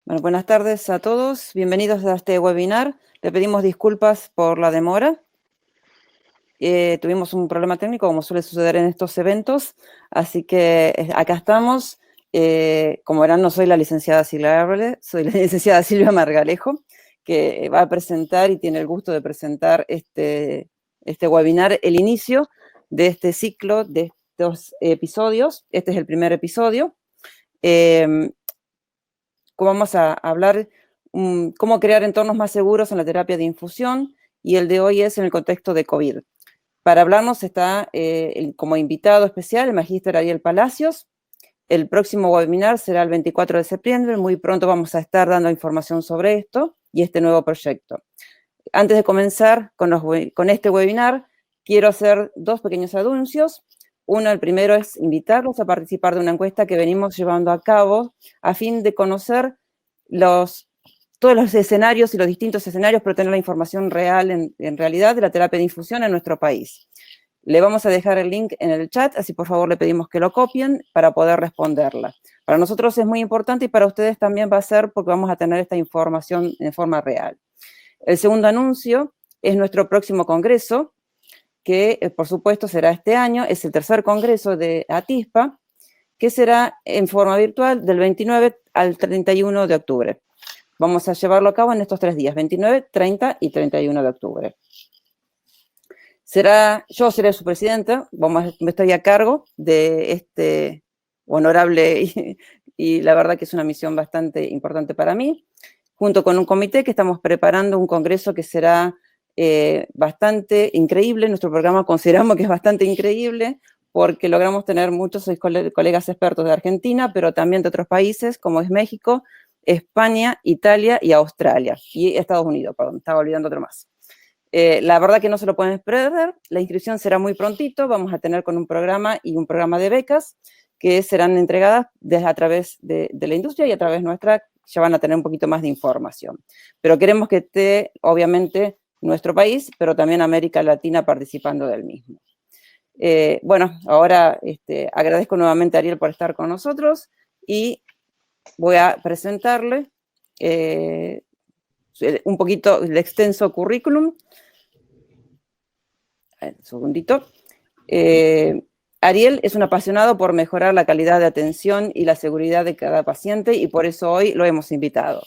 Bueno, buenas tardes a todos. Bienvenidos a este webinar. Le pedimos disculpas por la demora. Tuvimos un problema técnico, como suele suceder en estos eventos, así que acá estamos. Como verán, no soy la licenciada Silvia Árboles, soy la licenciada Silvia Margalejo, que va a presentar y tiene el gusto de presentar este webinar, el inicio de este ciclo de estos episodios. Este es el primer episodio. Vamos a hablar cómo crear entornos más seguros en la terapia de infusión, y el de hoy es en el contexto de COVID. Para hablarnos está como invitado especial el magíster Ariel Palacios. El próximo webinar será el 24 de septiembre, muy pronto vamos a estar dando información sobre esto y este nuevo proyecto. Antes de comenzar con este webinar, quiero hacer dos pequeños anuncios. Uno, el primero es invitarlos a participar de una encuesta que venimos llevando a cabo a fin de conocer todos los escenarios y los distintos escenarios, pero tener la información real, en realidad, de la terapia de infusión en nuestro país. Le vamos a dejar el link en el chat, así por favor le pedimos que lo copien para poder responderla. Para nosotros es muy importante y para ustedes también va a ser, porque vamos a tener esta información en forma real. El segundo anuncio es nuestro próximo congreso, que por supuesto será este año, es el tercer congreso de ATISPA, que será en forma virtual del 29 al 31 de octubre. Vamos a llevarlo a cabo en estos 3 días, 29, 30 y 31 de octubre. Yo seré su presidenta, estoy a cargo de este honorable y la verdad que es una misión bastante importante para mí, junto con un comité que estamos preparando un congreso que será bastante increíble. Nuestro programa consideramos que es bastante increíble porque logramos tener muchos colegas expertos de Argentina, pero también de otros países como es México, España, Italia y Australia, y Estados Unidos, perdón, estaba olvidando otro más. La verdad que no se lo pueden perder, la inscripción será muy prontito, vamos a tener con un programa y un programa de becas que serán entregadas a través de la industria y a través nuestra, ya van a tener un poquito más de información. Pero queremos que esté, obviamente, nuestro país, pero también América Latina participando del mismo. Bueno, ahora agradezco nuevamente a Ariel por estar con nosotros y voy a presentarle un poquito el extenso currículum. Un segundito. Ariel es un apasionado por mejorar la calidad de atención y la seguridad de cada paciente y por eso hoy lo hemos invitado.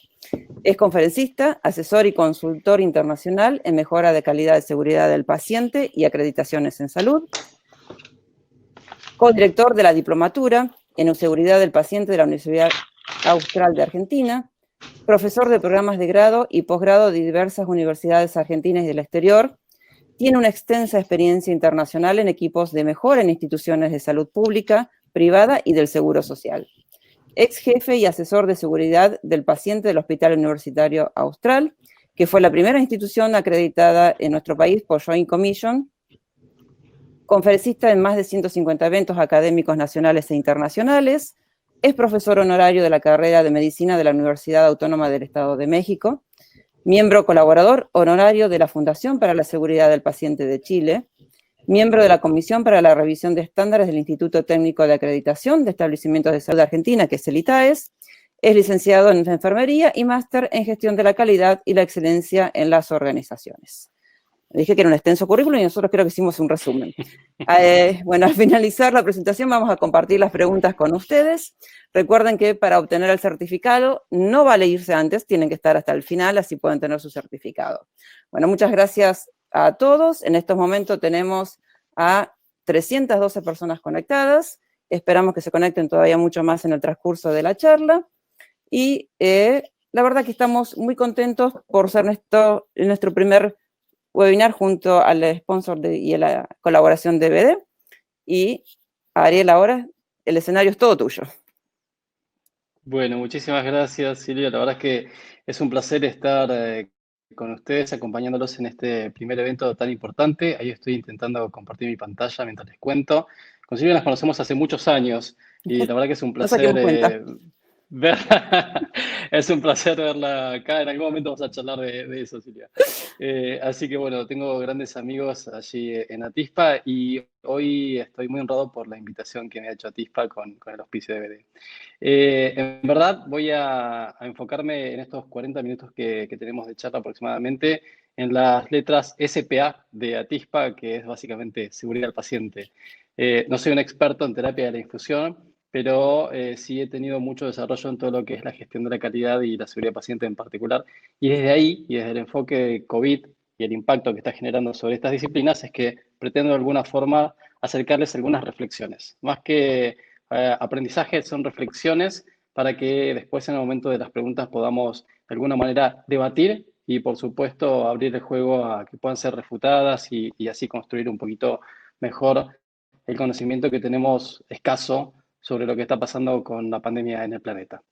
Es conferencista, asesor y consultor internacional en mejora de calidad de seguridad del paciente y acreditaciones en salud. Codirector de la diplomatura en seguridad del paciente de la Universidad Austral de Argentina. Profesor de programas de grado y posgrado de diversas universidades argentinas y del exterior. Tiene una extensa experiencia internacional en equipos de mejora en instituciones de salud pública, privada y del seguro social. Ex jefe y asesor de seguridad del paciente del Hospital Universitario Austral, que fue la primera institución acreditada en nuestro país por Joint Commission. Conferencista en más de 150 eventos académicos nacionales e internacionales. Es profesor honorario de la carrera de Medicina de la Universidad Autónoma del Estado de México. Miembro colaborador honorario de la Fundación para la Seguridad del Paciente de Chile, miembro de la Comisión para la Revisión de Estándares del Instituto Técnico de Acreditación de Establecimientos de Salud de Argentina, que es el ITAES, es licenciado en Enfermería y máster en Gestión de la Calidad y la Excelencia en las Organizaciones. Dije que era un extenso currículum y nosotros creo que hicimos un resumen. Bueno, al finalizar la presentación vamos a compartir las preguntas con ustedes. Recuerden que para obtener el certificado no vale irse antes, tienen que estar hasta el final, así pueden tener su certificado. Bueno, muchas gracias a todos. En estos momentos tenemos a 312 personas conectadas. Esperamos que se conecten todavía mucho más en el transcurso de la charla. Y la verdad que estamos muy contentos por ser nuestro primer webinar junto al sponsor y a la colaboración de BD. Y Ariel, ahora el escenario es todo tuyo. Bueno, muchísimas gracias, Silvia. La verdad es que es un placer estar con ustedes, acompañándolos en este primer evento tan importante. Ahí estoy intentando compartir mi pantalla mientras les cuento. Con Silvia nos conocemos hace muchos años y la verdad que es un No saquemos cuenta. placer Es un placer verla acá. En algún momento vamos a charlar de eso, Silvia. Así que bueno, tengo grandes amigos allí en Atispa y hoy estoy muy honrado por la invitación que me ha hecho Atispa con el auspicio de BD. En verdad voy a enfocarme en estos 40 minutos que tenemos de charla aproximadamente en las letras SPA de Atispa, que es básicamente seguridad del paciente. No soy un experto en terapia de la infusión, pero sí he tenido mucho desarrollo en todo lo que es la gestión de la calidad y la seguridad del paciente en particular. Y desde ahí, y desde el enfoque de COVID y el impacto que está generando sobre estas disciplinas, es que pretendo de alguna forma acercarles algunas reflexiones. Más que aprendizaje, son reflexiones para que después en el momento de las preguntas podamos de alguna manera debatir y por supuesto abrir el juego a que puedan ser refutadas y así construir un poquito mejor el conocimiento que tenemos escaso sobre lo que está pasando con la pandemia en el planeta.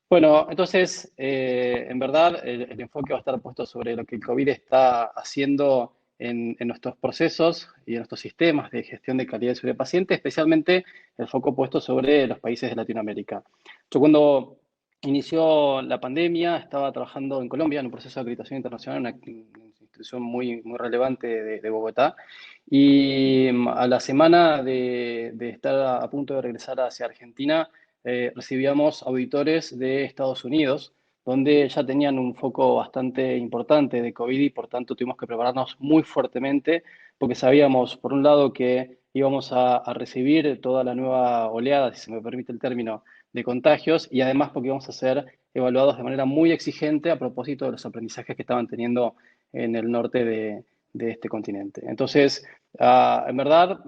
Bueno, entonces, en verdad, el enfoque va a estar puesto sobre lo que el COVID está haciendo en nuestros procesos y en nuestros sistemas de gestión de calidad y seguridad del paciente, especialmente el foco puesto sobre los países de Latinoamérica. Yo cuando inició la pandemia estaba trabajando en Colombia en un proceso de acreditación internacional, una institución muy, muy relevante de Bogotá, y a la semana de estar a punto de regresar hacia Argentina, recibíamos auditores de Estados Unidos, donde ya tenían un foco bastante importante de COVID y por tanto tuvimos que prepararnos muy fuertemente porque sabíamos, por un lado, que íbamos a recibir toda la nueva oleada, si se me permite el término, de contagios y además porque íbamos a ser evaluados de manera muy exigente a propósito de los aprendizajes que estaban teniendo en el norte de este continente. Entonces, en verdad,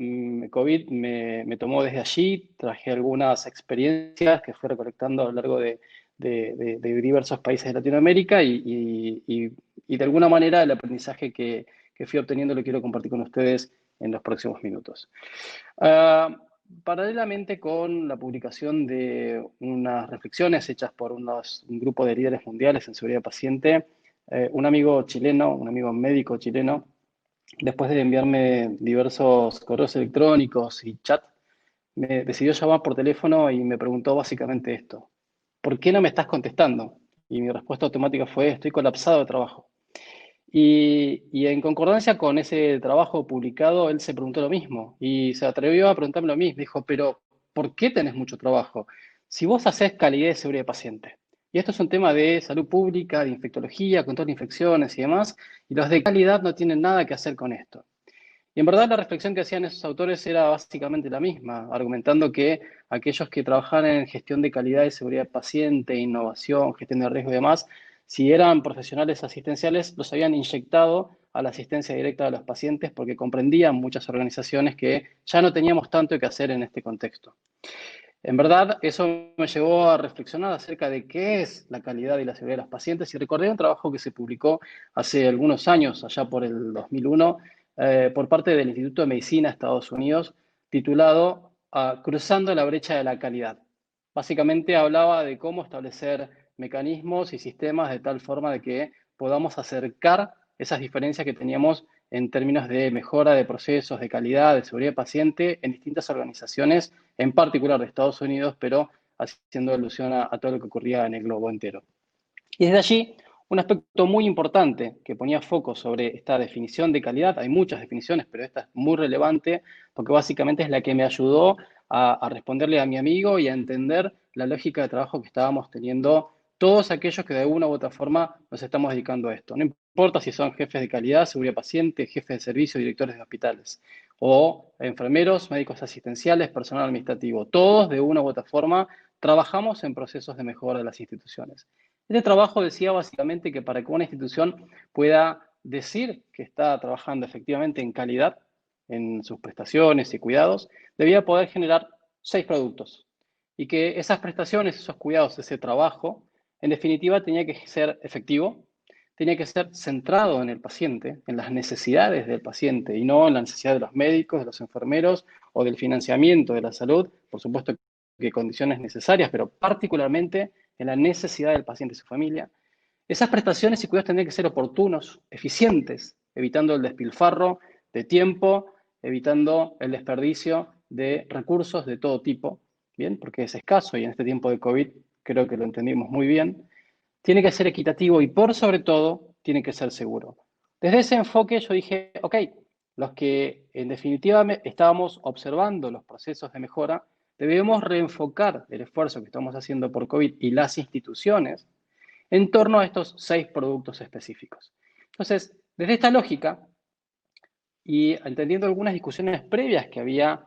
COVID me tomó desde allí, traje algunas experiencias que fui recolectando a lo largo de diversos países de Latinoamérica y de alguna manera el aprendizaje que fui obteniendo lo quiero compartir con ustedes en los próximos minutos. Paralelamente con la publicación de unas reflexiones hechas por un grupo de líderes mundiales en seguridad paciente, un amigo chileno, un amigo médico chileno, después de enviarme diversos correos electrónicos y chat, me decidió llamar por teléfono y me preguntó básicamente esto: ¿por qué no me estás contestando? Y mi respuesta automática fue: estoy colapsado de trabajo. Y en concordancia con ese trabajo publicado, él se preguntó lo mismo y se atrevió a preguntarme lo mismo. Dijo, pero ¿por qué tenés mucho trabajo? Si vos hacés calidad y seguridad de paciente. Y esto es un tema de salud pública, de infectología, control de infecciones y demás, y los de calidad no tienen nada que hacer con esto. Y en verdad la reflexión que hacían esos autores era básicamente la misma, argumentando que aquellos que trabajan en gestión de calidad y seguridad del paciente, innovación, gestión de riesgo y demás, si eran profesionales asistenciales, los habían inyectado a la asistencia directa de los pacientes porque comprendían muchas organizaciones que ya no teníamos tanto que hacer en este contexto. En verdad, eso me llevó a reflexionar acerca de qué es la calidad y la seguridad de los pacientes y recordé un trabajo que se publicó hace algunos años, allá por el 2001, por parte del Instituto de Medicina de Estados Unidos, titulado Cruzando la brecha de la calidad. Básicamente hablaba de cómo establecer mecanismos y sistemas de tal forma de que podamos acercar esas diferencias que teníamos en términos de mejora de procesos, de calidad, de seguridad del paciente en distintas organizaciones, en particular de Estados Unidos, pero haciendo alusión a todo lo que ocurría en el globo entero. Y desde allí, un aspecto muy importante que ponía foco sobre esta definición de calidad, hay muchas definiciones, pero esta es muy relevante porque básicamente es la que me ayudó a responderle a mi amigo y a entender la lógica de trabajo que estábamos teniendo todos aquellos que de alguna u otra forma nos estamos dedicando a esto. No importa si son jefes de calidad, seguridad paciente, jefes de servicio, directores de hospitales, o enfermeros, médicos asistenciales, personal administrativo. Todos de una u otra forma trabajamos en procesos de mejora de las instituciones. Este trabajo decía básicamente que para que una institución pueda decir que está trabajando efectivamente en calidad en sus prestaciones y cuidados, debía poder generar 6 productos. Y que esas prestaciones, esos cuidados, ese trabajo, en definitiva tenía que ser efectivo, tenía que ser centrado en el paciente, en las necesidades del paciente y no en la necesidad de los médicos, de los enfermeros o del financiamiento de la salud, por supuesto que condiciones necesarias, pero particularmente en la necesidad del paciente y su familia. Esas prestaciones y cuidados tendrían que ser oportunos, eficientes, evitando el despilfarro de tiempo, evitando el desperdicio de recursos de todo tipo. bien, porque es escaso y en este tiempo de COVID creo que lo entendimos muy bien, tiene que ser equitativo y por sobre todo tiene que ser seguro. Desde ese enfoque yo dije, ok, los que en definitiva estábamos observando los procesos de mejora, debemos reenfocar el esfuerzo que estamos haciendo por COVID y las instituciones en torno a estos 6 productos específicos. Entonces, desde esta lógica, y entendiendo algunas discusiones previas que había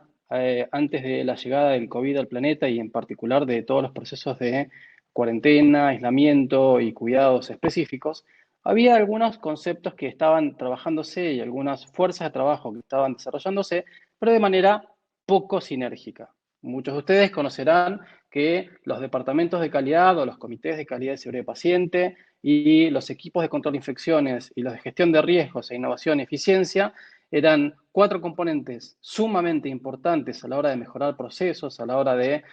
antes de la llegada del COVID al planeta y en particular de todos los procesos de cuarentena, aislamiento y cuidados específicos, había algunos conceptos que estaban trabajándose y algunas fuerzas de trabajo que estaban desarrollándose, pero de manera poco sinérgica. Muchos de ustedes conocerán que los departamentos de calidad o los comités de calidad y seguridad de paciente y los equipos de control de infecciones y los de gestión de riesgos e innovación y eficiencia eran 4 componentes sumamente importantes a la hora de mejorar procesos, a la hora de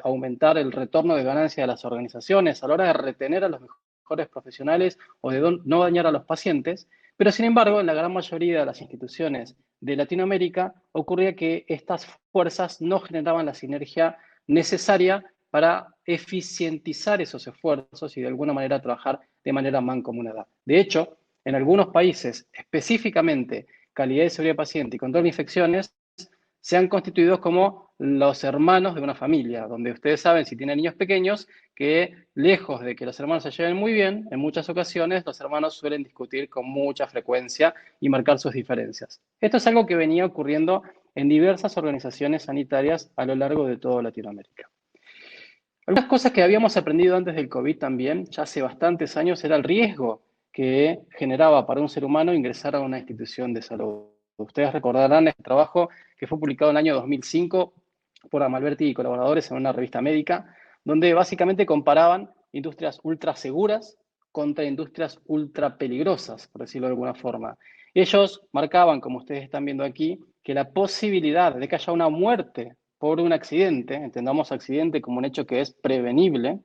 aumentar el retorno de ganancia de las organizaciones, a la hora de retener a los mejores profesionales o de no dañar a los pacientes. Pero sin embargo, en la gran mayoría de las instituciones de Latinoamérica ocurría que estas fuerzas no generaban la sinergia necesaria para eficientizar esos esfuerzos y de alguna manera trabajar de manera mancomunada. De hecho, en algunos países, específicamente calidad y seguridad paciente y control de infecciones, se han constituido como los hermanos de una familia, donde ustedes saben, si tienen niños pequeños, que lejos de que los hermanos se lleven muy bien, en muchas ocasiones los hermanos suelen discutir con mucha frecuencia y marcar sus diferencias. Esto es algo que venía ocurriendo en diversas organizaciones sanitarias a lo largo de toda Latinoamérica. Algunas cosas que habíamos aprendido antes del COVID también, ya hace bastantes años, era el riesgo que generaba para un ser humano ingresar a una institución de salud. Ustedes recordarán este trabajo que fue publicado en el año 2005 por Amalberti y colaboradores en una revista médica, donde básicamente comparaban industrias ultra seguras contra industrias ultra peligrosas, por decirlo de alguna forma. Ellos marcaban, como ustedes están viendo aquí, que la posibilidad de que haya una muerte por un accidente, entendamos accidente como un hecho que es prevenible,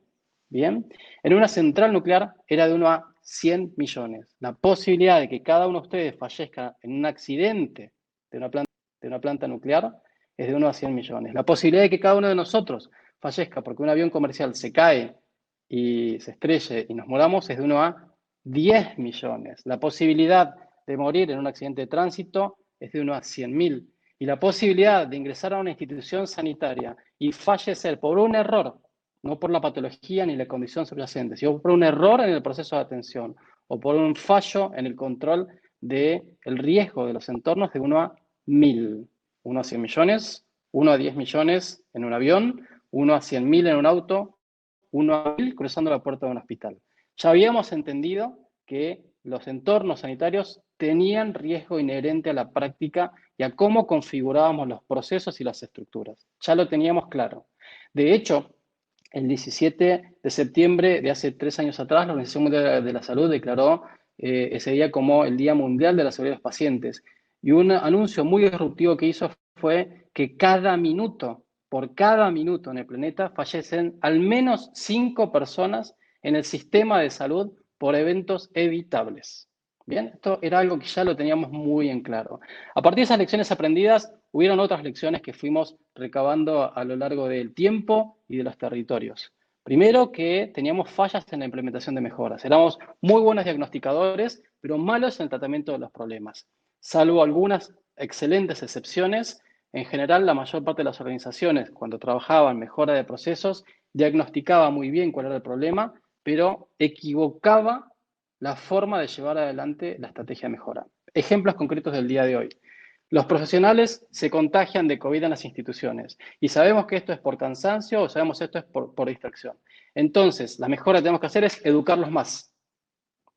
¿bien? En una central nuclear era de 1 a 100 millones. La posibilidad de que cada uno de ustedes fallezca en un accidente de una planta nuclear es de 1 a 100 millones. La posibilidad de que cada uno de nosotros fallezca porque un avión comercial se cae y se estrelle y nos moramos es de 1 a 10 millones. La posibilidad de morir en un accidente de tránsito es de 1 a 100.000. Y la posibilidad de ingresar a una institución sanitaria y fallecer por un error, no por la patología ni la condición subyacente, sino por un error en el proceso de atención o por un fallo en el control del riesgo de los entornos de 1 a 1000. 1 a 100 millones, 1 a 10 millones en un avión, 1 a 100.000 en un auto, 1 a 1000 cruzando la puerta de un hospital. Ya habíamos entendido que los entornos sanitarios tenían riesgo inherente a la práctica y a cómo configurábamos los procesos y las estructuras. Ya lo teníamos claro. De hecho, el 17 de septiembre de hace 3 años atrás, la Organización Mundial de la Salud declaró ese día como el Día Mundial de la Seguridad de los Pacientes. Y un anuncio muy disruptivo que hizo fue que por cada minuto en el planeta, fallecen al menos 5 personas en el sistema de salud por eventos evitables. Bien, esto era algo que ya lo teníamos muy en claro. A partir de esas lecciones aprendidas, hubieron otras lecciones que fuimos recabando a lo largo del tiempo y de los territorios. Primero, que teníamos fallas en la implementación de mejoras. Éramos muy buenos diagnosticadores, pero malos en el tratamiento de los problemas. Salvo algunas excelentes excepciones, en general la mayor parte de las organizaciones, cuando trabajaban en mejora de procesos, diagnosticaba muy bien cuál era el problema, pero equivocaba la forma de llevar adelante la estrategia de mejora. Ejemplos concretos del día de hoy. Los profesionales se contagian de COVID en las instituciones y sabemos que esto es por cansancio o sabemos que esto es por distracción. Entonces, la mejora que tenemos que hacer es educarlos más.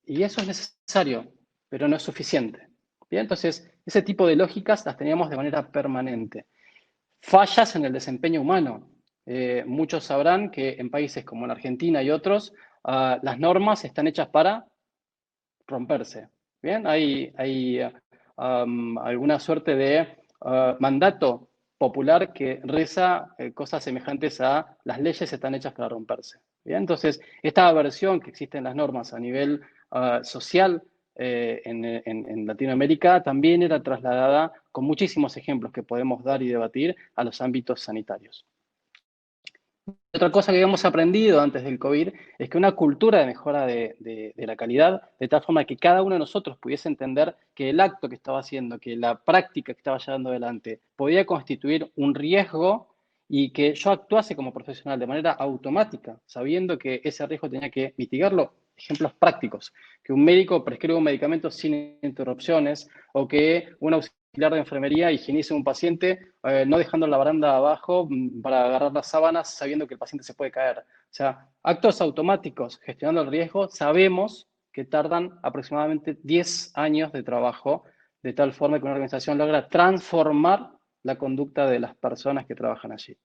Y eso es necesario, pero no es suficiente. Bien, entonces, ese tipo de lógicas las teníamos de manera permanente. Fallas en el desempeño humano. Muchos sabrán que en países como en Argentina y otros, las normas están hechas para romperse. Bien, hay alguna suerte de mandato popular que reza cosas semejantes a las leyes están hechas para romperse. Bien, entonces, esta aversión que existe en las normas a nivel social en Latinoamérica también era trasladada con muchísimos ejemplos que podemos dar y debatir a los ámbitos sanitarios. Otra cosa que habíamos aprendido antes del COVID es que una cultura de mejora de la calidad, de tal forma que cada uno de nosotros pudiese entender que el acto que estaba haciendo, que la práctica que estaba llevando adelante, podía constituir un riesgo y que yo actuase como profesional de manera automática, sabiendo que ese riesgo tenía que mitigarlo. Ejemplos prácticos, que un médico prescriba un medicamento sin interrupciones o que un auxiliar de enfermería higienice un paciente no dejando la baranda abajo para agarrar las sábanas sabiendo que el paciente se puede caer. O sea, actos automáticos gestionando el riesgo, sabemos que tardan aproximadamente 10 años de trabajo, de tal forma que una organización logra transformar la conducta de las personas que trabajan allí.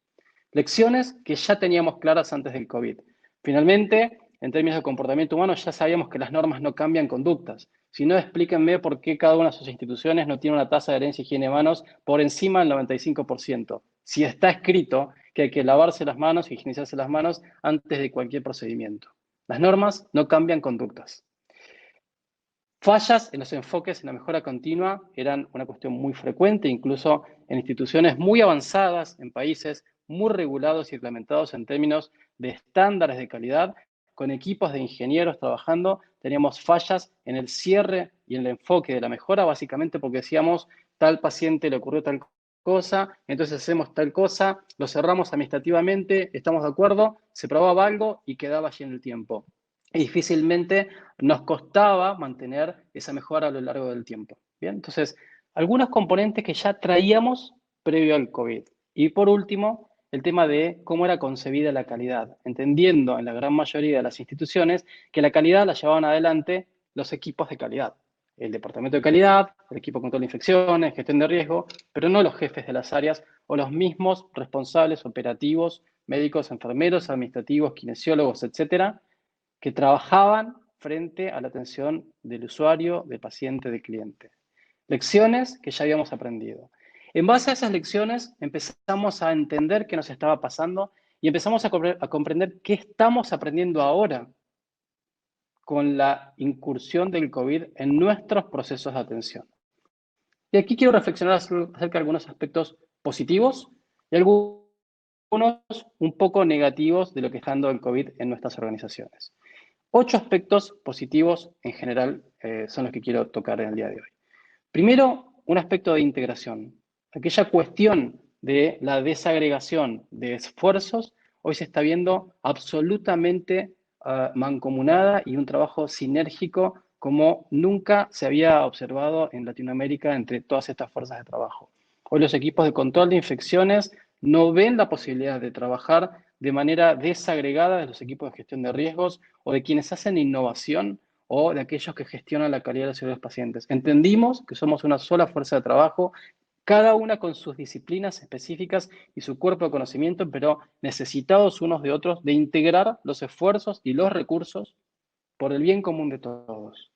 Lecciones que ya teníamos claras antes del COVID. Finalmente, en términos de comportamiento humano, ya sabíamos que las normas no cambian conductas. Si no, explíquenme por qué cada una de sus instituciones no tiene una tasa de adherencia y higiene de manos por encima del 95%. Si está escrito que hay que lavarse las manos y higienizarse las manos antes de cualquier procedimiento. Las normas no cambian conductas. Fallas en los enfoques en la mejora continua eran una cuestión muy frecuente, incluso en instituciones muy avanzadas, en países muy regulados y reglamentados en términos de estándares de calidad, con equipos de ingenieros trabajando, teníamos fallas en el cierre y en el enfoque de la mejora, básicamente porque decíamos, tal paciente le ocurrió tal cosa, entonces hacemos tal cosa, lo cerramos administrativamente, estamos de acuerdo, se probaba algo y quedaba allí en el tiempo. Y difícilmente nos costaba mantener esa mejora a lo largo del tiempo. Bien, entonces, algunos componentes que ya traíamos previo al COVID. Y por último, el tema de cómo era concebida la calidad, entendiendo en la gran mayoría de las instituciones que la calidad la llevaban adelante los equipos de calidad. El departamento de calidad, el equipo de control de infecciones, gestión de riesgo, pero no los jefes de las áreas o los mismos responsables operativos, médicos, enfermeros, administrativos, kinesiólogos, etcétera, que trabajaban frente a la atención del usuario, del paciente, del cliente. Lecciones que ya habíamos aprendido. En base a esas lecciones empezamos a entender qué nos estaba pasando y empezamos a comprender qué estamos aprendiendo ahora con la incursión del COVID en nuestros procesos de atención. Y aquí quiero reflexionar acerca de algunos aspectos positivos y algunos un poco negativos de lo que está dando el COVID en nuestras organizaciones. 8 aspectos positivos en general son los que quiero tocar en el día de hoy. Primero, un aspecto de integración. Aquella cuestión de la desagregación de esfuerzos hoy se está viendo absolutamente mancomunada y un trabajo sinérgico como nunca se había observado en Latinoamérica entre todas estas fuerzas de trabajo. Hoy los equipos de control de infecciones no ven la posibilidad de trabajar de manera desagregada de los equipos de gestión de riesgos o de quienes hacen innovación o de aquellos que gestionan la calidad de la salud de los pacientes. Entendimos que somos una sola fuerza de trabajo, cada una con sus disciplinas específicas y su cuerpo de conocimiento, pero necesitados unos de otros de integrar los esfuerzos y los recursos por el bien común de todos.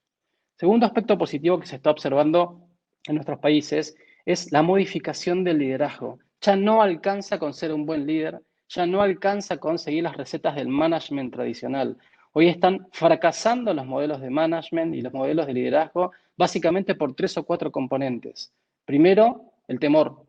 Segundo aspecto positivo que se está observando en nuestros países es la modificación del liderazgo. Ya no alcanza con ser un buen líder, ya no alcanza con seguir las recetas del management tradicional. Hoy están fracasando los modelos de management y los modelos de liderazgo básicamente por 3 o 4 componentes. Primero, el temor.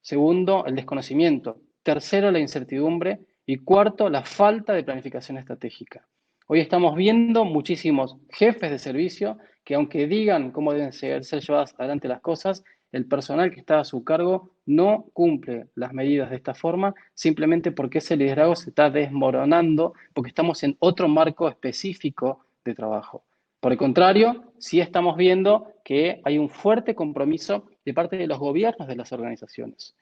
Segundo, el desconocimiento. Tercero, la incertidumbre. Y cuarto, la falta de planificación estratégica. Hoy estamos viendo muchísimos jefes de servicio que aunque digan cómo deben ser llevadas adelante las cosas, el personal que está a su cargo no cumple las medidas de esta forma simplemente porque ese liderazgo se está desmoronando porque estamos en otro marco específico de trabajo. Por el contrario, sí estamos viendo que hay un fuerte compromiso de parte de los gobiernos de las organizaciones.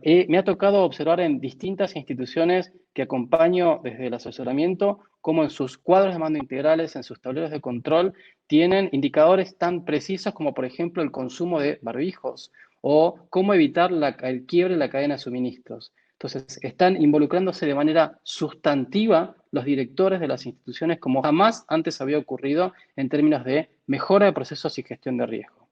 Me ha tocado observar en distintas instituciones que acompaño desde el asesoramiento cómo en sus cuadros de mando integrales, en sus tableros de control, tienen indicadores tan precisos como, por ejemplo, el consumo de barbijos o cómo evitar el quiebre en la cadena de suministros. Entonces, están involucrándose de manera sustantiva los directores de las instituciones como jamás antes había ocurrido en términos de mejora de procesos y gestión de riesgo.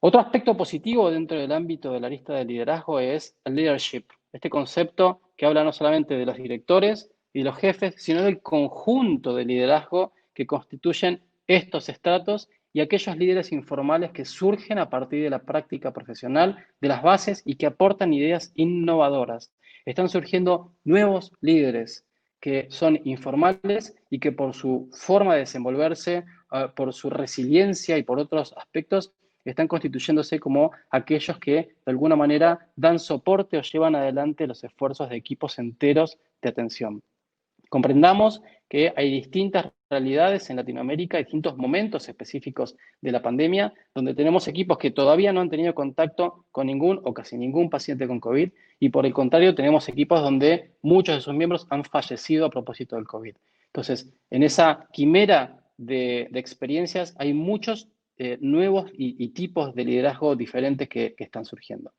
Otro aspecto positivo dentro del ámbito de la lista de liderazgo es el leadership, este concepto que habla no solamente de los directores y los jefes, sino del conjunto de liderazgo que constituyen estos estratos y aquellos líderes informales que surgen a partir de la práctica profesional, de las bases y que aportan ideas innovadoras. Están surgiendo nuevos líderes que son informales y que por su forma de desenvolverse, por su resiliencia y por otros aspectos, están constituyéndose como aquellos que de alguna manera dan soporte o llevan adelante los esfuerzos de equipos enteros de atención. Comprendamos que hay distintas realidades en Latinoamérica, distintos momentos específicos de la pandemia, donde tenemos equipos que todavía no han tenido contacto con ningún o casi ningún paciente con COVID, y por el contrario tenemos equipos donde muchos de sus miembros han fallecido a propósito del COVID. Entonces, en esa quimera de experiencias hay muchos nuevos y tipos de liderazgo diferentes que están surgiendo.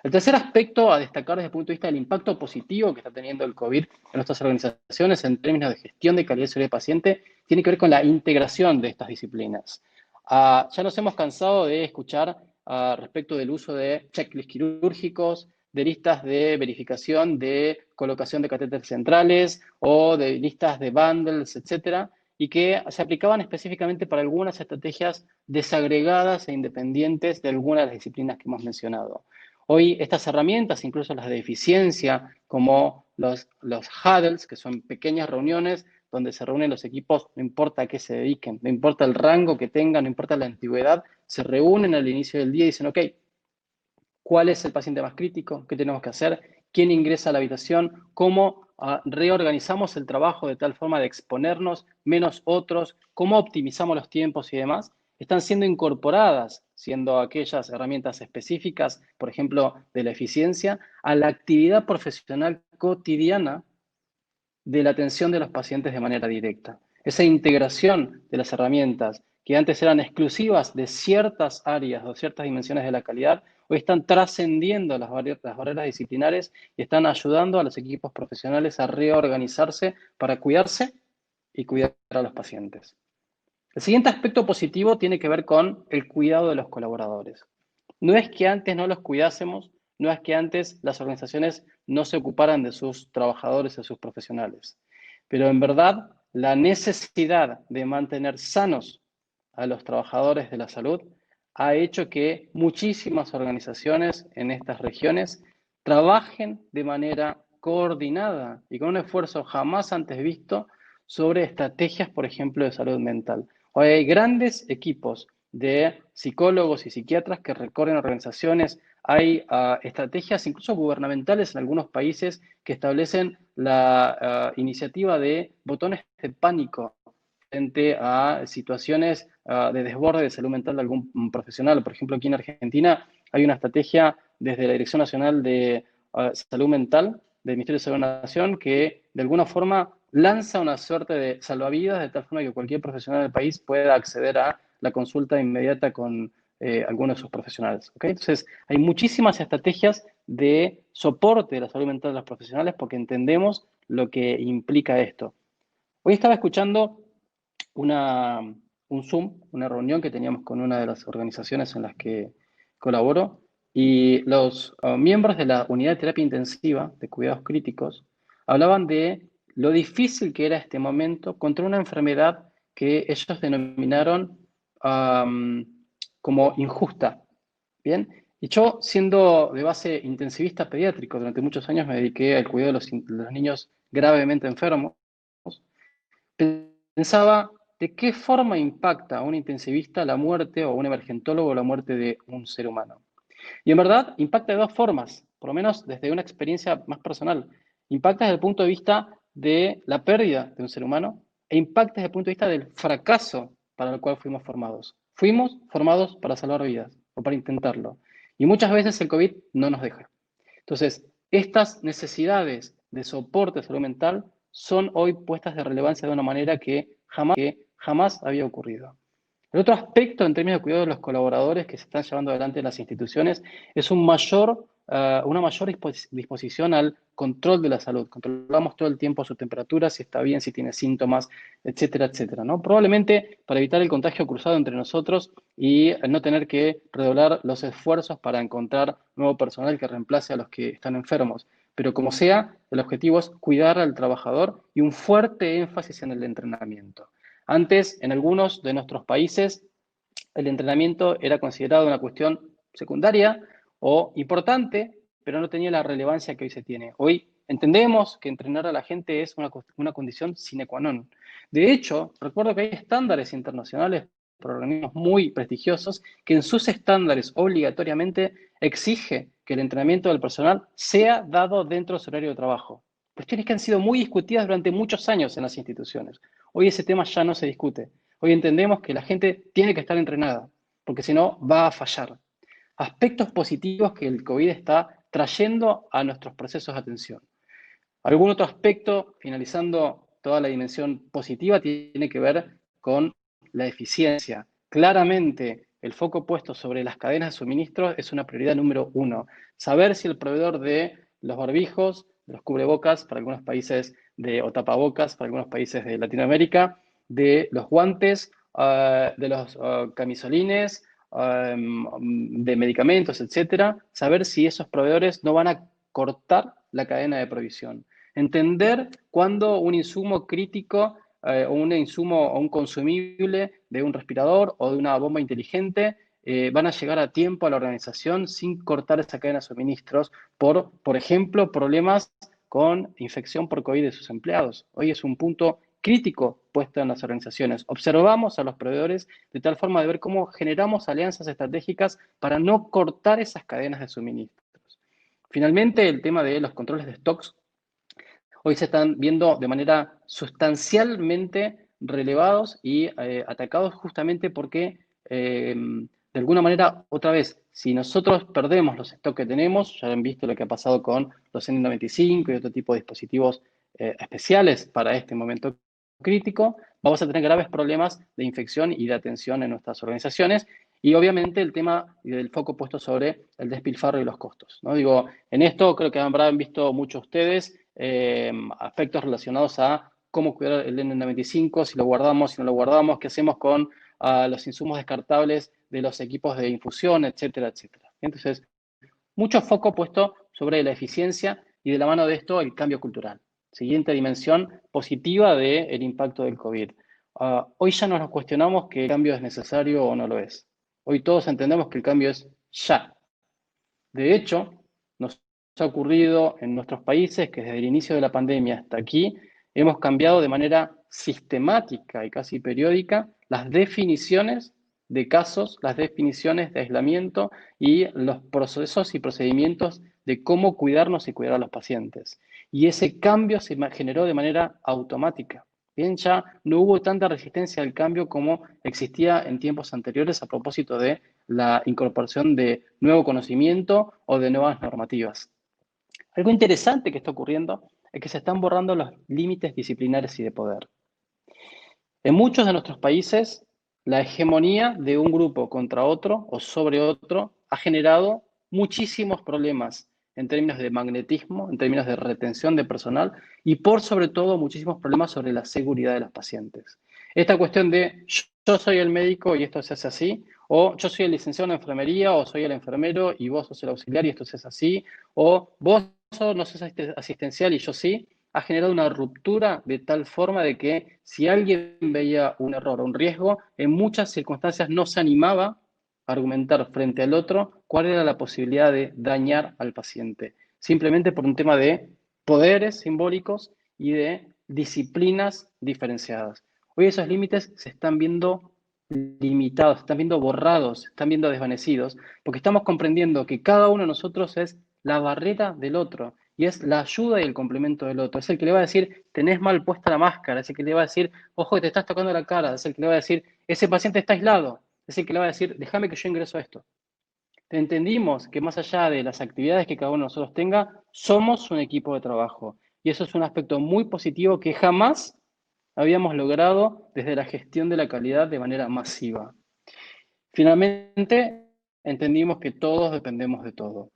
El tercer aspecto a destacar desde el punto de vista del impacto positivo que está teniendo el COVID en nuestras organizaciones en términos de gestión de calidad y seguridad del paciente tiene que ver con la integración de estas disciplinas. Ya nos hemos cansado de escuchar respecto del uso de checklists quirúrgicos, de listas de verificación de colocación de catéteres centrales o de listas de bundles, etcétera, y que se aplicaban específicamente para algunas estrategias desagregadas e independientes de algunas de las disciplinas que hemos mencionado. Hoy estas herramientas, incluso las de eficiencia, como los huddles, que son pequeñas reuniones donde se reúnen los equipos, no importa a qué se dediquen, no importa el rango que tengan, no importa la antigüedad, se reúnen al inicio del día y dicen, ok, ¿cuál es el paciente más crítico? ¿Qué tenemos que hacer? ¿Quién ingresa a la habitación? ¿Cómo reorganizamos el trabajo de tal forma de exponernos menos otros? ¿Cómo optimizamos los tiempos y demás? Están siendo incorporadas, siendo aquellas herramientas específicas, por ejemplo, de la eficiencia, a la actividad profesional cotidiana de la atención de los pacientes de manera directa. Esa integración de las herramientas que antes eran exclusivas de ciertas áreas o ciertas dimensiones de la calidad, hoy están trascendiendo las barreras disciplinares y están ayudando a los equipos profesionales a reorganizarse para cuidarse y cuidar a los pacientes. El siguiente aspecto positivo tiene que ver con el cuidado de los colaboradores. No es que antes no los cuidásemos, no es que antes las organizaciones no se ocuparan de sus trabajadores, de sus profesionales, pero en verdad la necesidad de mantener sanos a los trabajadores de la salud ha hecho que muchísimas organizaciones en estas regiones trabajen de manera coordinada y con un esfuerzo jamás antes visto sobre estrategias, por ejemplo, de salud mental. Hoy hay grandes equipos de psicólogos y psiquiatras que recorren organizaciones. Hay estrategias incluso gubernamentales en algunos países que establecen la iniciativa de botones de pánico frente a situaciones de desborde de salud mental de algún profesional. Por ejemplo, aquí en Argentina hay una estrategia desde la Dirección Nacional de Salud Mental del Ministerio de Salud de la Nación que de alguna forma lanza una suerte de salvavidas de tal forma que cualquier profesional del país pueda acceder a la consulta inmediata con algunos de sus profesionales. ¿Okay? Entonces, hay muchísimas estrategias de soporte de la salud mental de los profesionales porque entendemos lo que implica esto. Hoy estaba escuchando un Zoom, una reunión que teníamos con una de las organizaciones en las que colaboro, y los miembros de la unidad de terapia intensiva de cuidados críticos hablaban de lo difícil que era este momento contra una enfermedad que ellos denominaron como injusta. ¿Bien? Y yo, siendo de base intensivista pediátrico, durante muchos años me dediqué al cuidado de los niños gravemente enfermos, pensaba de qué forma impacta a un intensivista la muerte o a un emergentólogo la muerte de un ser humano. Y en verdad impacta de dos formas, por lo menos desde una experiencia más personal. Impacta desde el punto de vista de la pérdida de un ser humano e impacta desde el punto de vista del fracaso para el cual fuimos formados. Fuimos formados para salvar vidas o para intentarlo. Y muchas veces el COVID no nos deja. Entonces, estas necesidades de soporte de salud mental son hoy puestas de relevancia de una manera que jamás había ocurrido. El otro aspecto en términos de cuidado de los colaboradores que se están llevando adelante en las instituciones es una mayor disposición al control de la salud. Controlamos todo el tiempo su temperatura, si está bien, si tiene síntomas, etcétera, etcétera, ¿no? Probablemente para evitar el contagio cruzado entre nosotros y no tener que redoblar los esfuerzos para encontrar nuevo personal que reemplace a los que están enfermos. Pero como sea, el objetivo es cuidar al trabajador y un fuerte énfasis en el entrenamiento. Antes, en algunos de nuestros países, el entrenamiento era considerado una cuestión secundaria o importante, pero no tenía la relevancia que hoy se tiene. Hoy entendemos que entrenar a la gente es una condición sine qua non. De hecho, recuerdo que hay estándares internacionales por organismos muy prestigiosos que en sus estándares obligatoriamente exige que el entrenamiento del personal sea dado dentro de su horario de trabajo. Cuestiones que han sido muy discutidas durante muchos años en las instituciones. Hoy ese tema ya no se discute. Hoy entendemos que la gente tiene que estar entrenada, porque si no va a fallar. Aspectos positivos que el COVID está trayendo a nuestros procesos de atención. Algún otro aspecto, finalizando toda la dimensión positiva, tiene que ver con la eficiencia. Claramente, el foco puesto sobre las cadenas de suministro es una prioridad número 1. Saber si el proveedor de los barbijos, de los cubrebocas para algunos países o tapabocas para algunos países de Latinoamérica, de los guantes, de los camisolines, de medicamentos, etcétera, saber si esos proveedores no van a cortar la cadena de provisión. Entender cuándo un insumo crítico o un insumo o un consumible de un respirador o de una bomba inteligente van a llegar a tiempo a la organización sin cortar esa cadena de suministros por ejemplo, problemas con infección por COVID de sus empleados. Hoy es un punto crítico puesto en las organizaciones. Observamos a los proveedores de tal forma de ver cómo generamos alianzas estratégicas para no cortar esas cadenas de suministros. Finalmente, el tema de los controles de stocks hoy se están viendo de manera sustancialmente relevados y atacados justamente porque, de alguna manera, otra vez, si nosotros perdemos los stocks que tenemos, ya han visto lo que ha pasado con los N95 y otro tipo de dispositivos especiales para este momento crítico, vamos a tener graves problemas de infección y de atención en nuestras organizaciones. Y obviamente el tema del foco puesto sobre el despilfarro y los costos, ¿no? Digo, en esto creo que habrán visto muchos ustedes aspectos relacionados a cómo cuidar el N95, si lo guardamos, si no lo guardamos, qué hacemos con los insumos descartables de los equipos de infusión, etcétera, etcétera. Entonces, mucho foco puesto sobre la eficiencia y de la mano de esto el cambio cultural. Siguiente dimensión positiva del impacto del COVID. Hoy ya no nos cuestionamos que el cambio es necesario o no lo es. Hoy todos entendemos que el cambio es ya. De hecho, nos ha ocurrido en nuestros países que desde el inicio de la pandemia hasta aquí hemos cambiado de manera sistemática y casi periódica las definiciones de casos, las definiciones de aislamiento y los procesos y procedimientos de cómo cuidarnos y cuidar a los pacientes. Y ese cambio se generó de manera automática. Bien, ya no hubo tanta resistencia al cambio como existía en tiempos anteriores a propósito de la incorporación de nuevo conocimiento o de nuevas normativas. Algo interesante que está ocurriendo es que se están borrando los límites disciplinares y de poder. En muchos de nuestros países, la hegemonía de un grupo contra otro o sobre otro ha generado muchísimos problemas en términos de magnetismo, en términos de retención de personal y por sobre todo muchísimos problemas sobre la seguridad de los pacientes. Esta cuestión de yo soy el médico y esto se hace así, o yo soy el licenciado en enfermería o soy el enfermero y vos sos el auxiliar y esto se hace así, o vos no sos asistencial y yo sí, ha generado una ruptura de tal forma de que si alguien veía un error o un riesgo, en muchas circunstancias no se animaba a argumentar frente al otro cuál era la posibilidad de dañar al paciente, simplemente por un tema de poderes simbólicos y de disciplinas diferenciadas. Hoy esos límites se están viendo limitados, se están viendo borrados, se están viendo desvanecidos, porque estamos comprendiendo que cada uno de nosotros es la barrera del otro y es la ayuda y el complemento del otro. Es el que le va a decir, tenés mal puesta la máscara, es el que le va a decir, ojo que te estás tocando la cara, es el que le va a decir, ese paciente está aislado, es el que le va a decir, déjame que yo ingreso a esto. Entendimos que más allá de las actividades que cada uno de nosotros tenga, somos un equipo de trabajo. Y eso es un aspecto muy positivo que jamás habíamos logrado desde la gestión de la calidad de manera masiva. Finalmente, entendimos que todos dependemos de todo.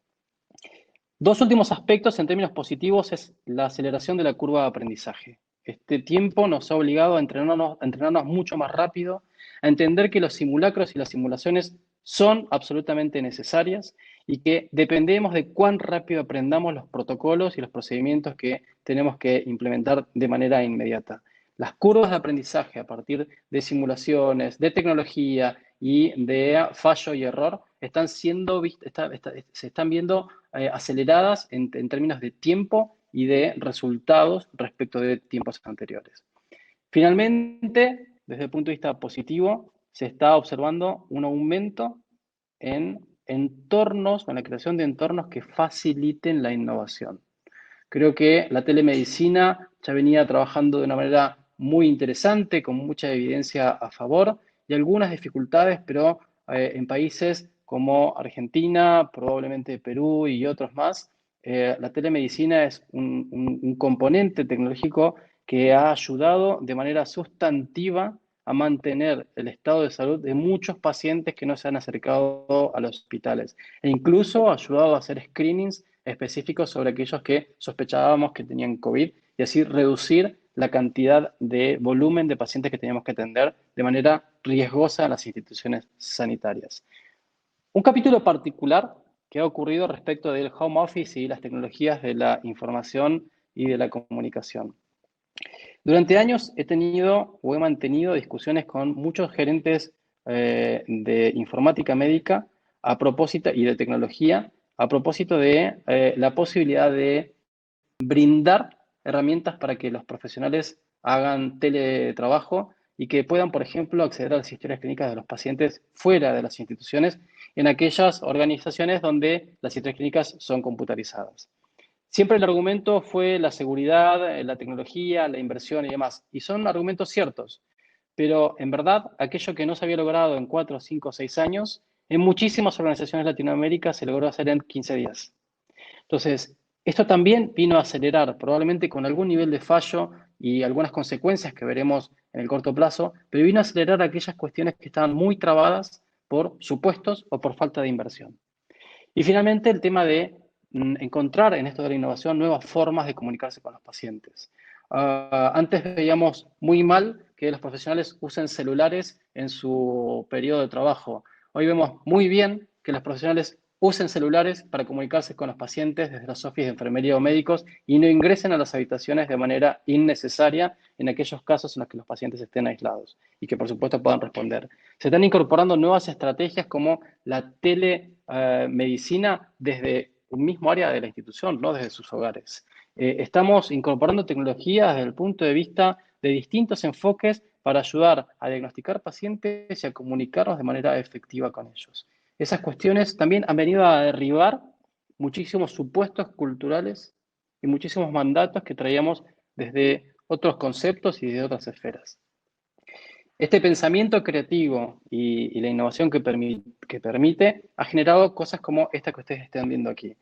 Dos últimos aspectos en términos positivos es la aceleración de la curva de aprendizaje. Este tiempo nos ha obligado a entrenarnos mucho más rápido, a entender que los simulacros y las simulaciones son absolutamente necesarias y que dependemos de cuán rápido aprendamos los protocolos y los procedimientos que tenemos que implementar de manera inmediata. Las curvas de aprendizaje a partir de simulaciones, de tecnología y de fallo y error están siendo se están viendo aceleradas en términos de tiempo y de resultados respecto de tiempos anteriores. Finalmente, desde el punto de vista positivo, se está observando un aumento en entornos, en la creación de entornos que faciliten la innovación. Creo que la telemedicina ya venía trabajando de una manera muy interesante, con mucha evidencia a favor y algunas dificultades, pero en países como Argentina, probablemente Perú y otros más, la telemedicina es un componente tecnológico que ha ayudado de manera sustantiva a mantener el estado de salud de muchos pacientes que no se han acercado a los hospitales e incluso ha ayudado a hacer screenings específicos sobre aquellos que sospechábamos que tenían COVID y así reducir la cantidad de volumen de pacientes que teníamos que atender de manera riesgosa en las instituciones sanitarias. Un capítulo particular que ha ocurrido respecto del home office y las tecnologías de la información y de la comunicación. Durante años he tenido o he mantenido discusiones con muchos gerentes de informática médica a propósito y de tecnología a propósito de la posibilidad de brindar herramientas para que los profesionales hagan teletrabajo y que puedan, por ejemplo, acceder a las historias clínicas de los pacientes fuera de las instituciones en aquellas organizaciones donde las historias clínicas son computarizadas. Siempre el argumento fue la seguridad, la tecnología, la inversión y demás. Y son argumentos ciertos. Pero en verdad, aquello que no se había logrado en 4, 5, 6 años, en muchísimas organizaciones de Latinoamérica se logró hacer en 15 días. Entonces, esto también vino a acelerar, probablemente con algún nivel de fallo y algunas consecuencias que veremos en el corto plazo, pero vino a acelerar aquellas cuestiones que estaban muy trabadas por supuestos o por falta de inversión. Y finalmente el tema de encontrar en esto de la innovación nuevas formas de comunicarse con los pacientes. Antes veíamos muy mal que los profesionales usen celulares en su periodo de trabajo. Hoy vemos muy bien que los profesionales usen celulares para comunicarse con los pacientes desde los offices de enfermería o médicos y no ingresen a las habitaciones de manera innecesaria en aquellos casos en los que los pacientes estén aislados y que por supuesto puedan responder. Se están incorporando nuevas estrategias como la telemedicina desde un mismo área de la institución, no desde sus hogares. Estamos incorporando tecnología desde el punto de vista de distintos enfoques para ayudar a diagnosticar pacientes y a comunicarnos de manera efectiva con ellos. Esas cuestiones también han venido a derribar muchísimos supuestos culturales y muchísimos mandatos que traíamos desde otros conceptos y de otras esferas. Este pensamiento creativo y la innovación que permite ha generado cosas como esta que ustedes están viendo aquí.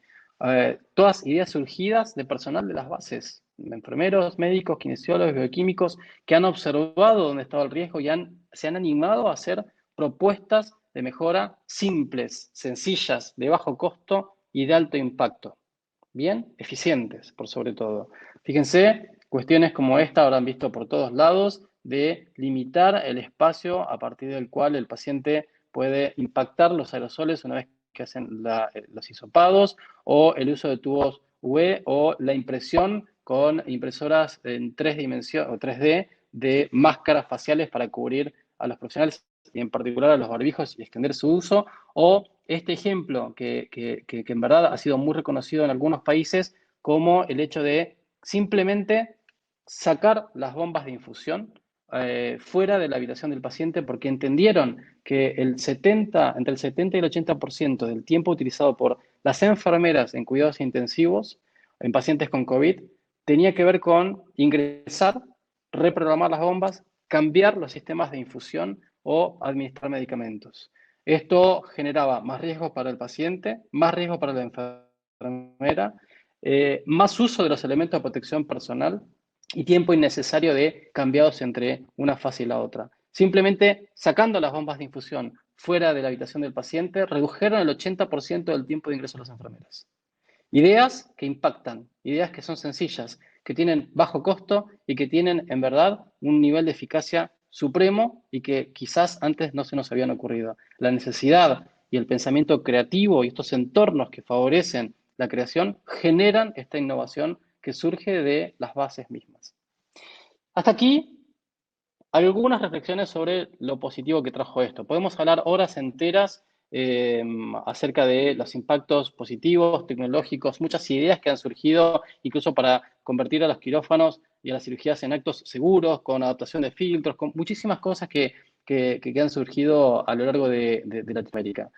Todas ideas surgidas de personal de las bases, enfermeros, médicos, kinesiólogos, bioquímicos, que han observado dónde estaba el riesgo y se han animado a hacer propuestas de mejora simples, sencillas, de bajo costo y de alto impacto. Bien, eficientes, por sobre todo. Fíjense, cuestiones como esta habrán visto por todos lados, de limitar el espacio a partir del cual el paciente puede impactar los aerosoles una vez que hacen los hisopados, o el uso de tubos UV, o la impresión con impresoras en 3 dimensiones o 3D de máscaras faciales para cubrir a los profesionales y en particular a los barbijos y extender su uso, o este ejemplo que en verdad ha sido muy reconocido en algunos países como el hecho de simplemente sacar las bombas de infusión fuera de la habitación del paciente porque entendieron que entre el 70 y el 80% del tiempo utilizado por las enfermeras en cuidados intensivos en pacientes con COVID tenía que ver con ingresar, reprogramar las bombas, cambiar los sistemas de infusión o administrar medicamentos. Esto generaba más riesgos para el paciente, más riesgos para la enfermera, más uso de los elementos de protección personal y tiempo innecesario de cambiados entre una fase y la otra. Simplemente sacando las bombas de infusión fuera de la habitación del paciente, redujeron el 80% del tiempo de ingreso a las enfermeras. Ideas que impactan, ideas que son sencillas, que tienen bajo costo y que tienen en verdad un nivel de eficacia supremo y que quizás antes no se nos habían ocurrido. La necesidad y el pensamiento creativo y estos entornos que favorecen la creación generan esta innovación que surge de las bases mismas. Hasta aquí algunas reflexiones sobre lo positivo que trajo esto. Podemos hablar horas enteras acerca de los impactos positivos, tecnológicos, muchas ideas que han surgido incluso para convertir a los quirófanos y a las cirugías en actos seguros, con adaptación de filtros, con muchísimas cosas que han surgido a lo largo de Latinoamérica.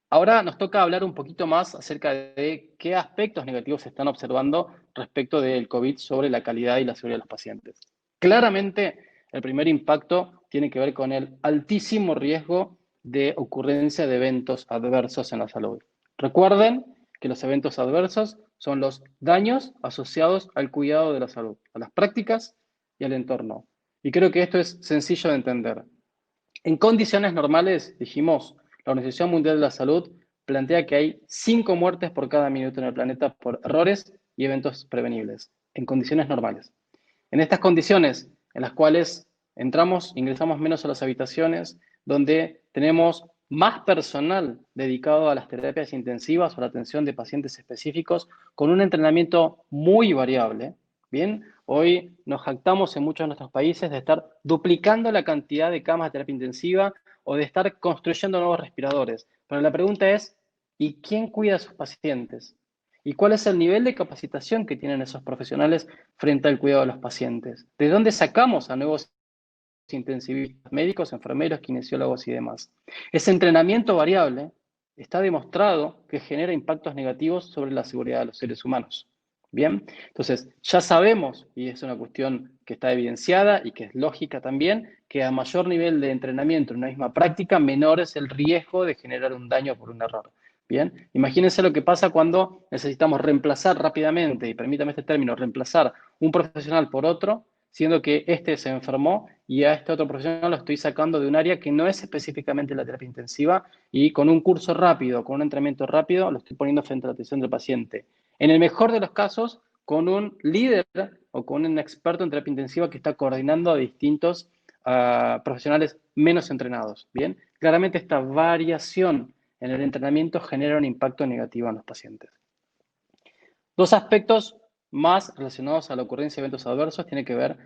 Ahora nos toca hablar un poquito más acerca de qué aspectos negativos se están observando respecto del COVID sobre la calidad y la seguridad de los pacientes. Claramente, el primer impacto tiene que ver con el altísimo riesgo de ocurrencia de eventos adversos en la salud. Recuerden que los eventos adversos son los daños asociados al cuidado de la salud, a las prácticas y al entorno. Y creo que esto es sencillo de entender. En condiciones normales, dijimos, la Organización Mundial de la Salud plantea que hay 5 muertes por cada minuto en el planeta por errores y eventos prevenibles, en condiciones normales. En estas condiciones en las cuales ingresamos menos a las habitaciones, donde tenemos más personal dedicado a las terapias intensivas o a la atención de pacientes específicos, con un entrenamiento muy variable, ¿bien? Hoy nos jactamos en muchos de nuestros países de estar duplicando la cantidad de camas de terapia intensiva o de estar construyendo nuevos respiradores. Pero la pregunta es, ¿y quién cuida a sus pacientes? ¿Y cuál es el nivel de capacitación que tienen esos profesionales frente al cuidado de los pacientes? ¿De dónde sacamos a nuevos intensivistas, médicos, enfermeros, kinesiólogos y demás? Ese entrenamiento variable está demostrado que genera impactos negativos sobre la seguridad de los seres humanos. Bien, entonces ya sabemos, y es una cuestión que está evidenciada y que es lógica también, que a mayor nivel de entrenamiento en una misma práctica, menor es el riesgo de generar un daño por un error. Bien, imagínense lo que pasa cuando necesitamos reemplazar rápidamente, y permítame este término, reemplazar un profesional por otro, siendo que este se enfermó y a este otro profesional lo estoy sacando de un área que no es específicamente la terapia intensiva y con un curso rápido, con un entrenamiento rápido, lo estoy poniendo frente a la atención del paciente. En el mejor de los casos, con un líder o con un experto en terapia intensiva que está coordinando a distintos profesionales menos entrenados. Bien, claramente esta variación en el entrenamiento genera un impacto negativo en los pacientes. Dos aspectos más relacionados a la ocurrencia de eventos adversos tienen que ver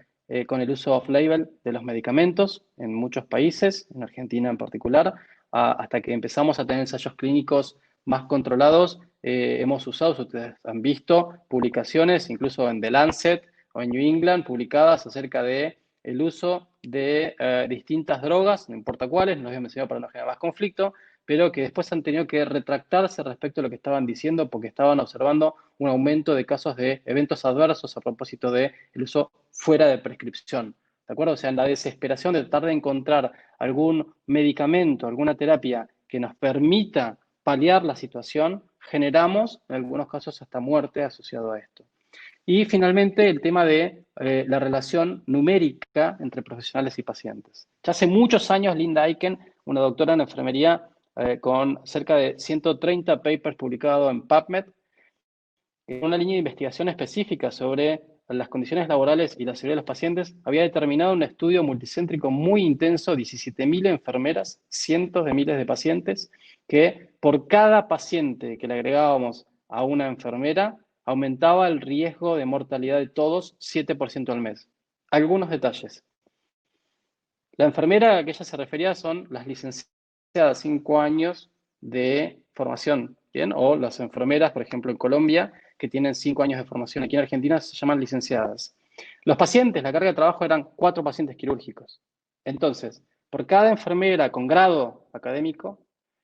con el uso off-label de los medicamentos en muchos países, en Argentina en particular, hasta que empezamos a tener ensayos clínicos más controlados. Hemos usado, ustedes han visto, publicaciones, incluso en The Lancet o en New England, publicadas acerca de el uso de distintas drogas, no importa cuáles, no les voy a mencionar para no generar más conflicto, pero que después han tenido que retractarse respecto a lo que estaban diciendo porque estaban observando un aumento de casos de eventos adversos a propósito del uso fuera de prescripción. ¿De acuerdo? O sea, en la desesperación de tratar de encontrar algún medicamento, alguna terapia que nos permita paliar la situación, generamos en algunos casos hasta muerte asociado a esto. Y finalmente el tema de la relación numérica entre profesionales y pacientes. Ya hace muchos años Linda Aiken, una doctora en enfermería con cerca de 130 papers publicados en PubMed, en una línea de investigación específica sobre las condiciones laborales y la seguridad de los pacientes, había determinado un estudio multicéntrico muy intenso, 17.000 enfermeras, cientos de miles de pacientes, que por cada paciente que le agregábamos a una enfermera, aumentaba el riesgo de mortalidad de todos 7% al mes. Algunos detalles. La enfermera a que ella se refería son las licenciadas 5 años de formación, ¿bien? O las enfermeras, por ejemplo, en Colombia, que tienen 5 años de formación. Aquí en Argentina se llaman licenciadas. Los pacientes, la carga de trabajo eran 4 pacientes quirúrgicos. Entonces, por cada enfermera con grado académico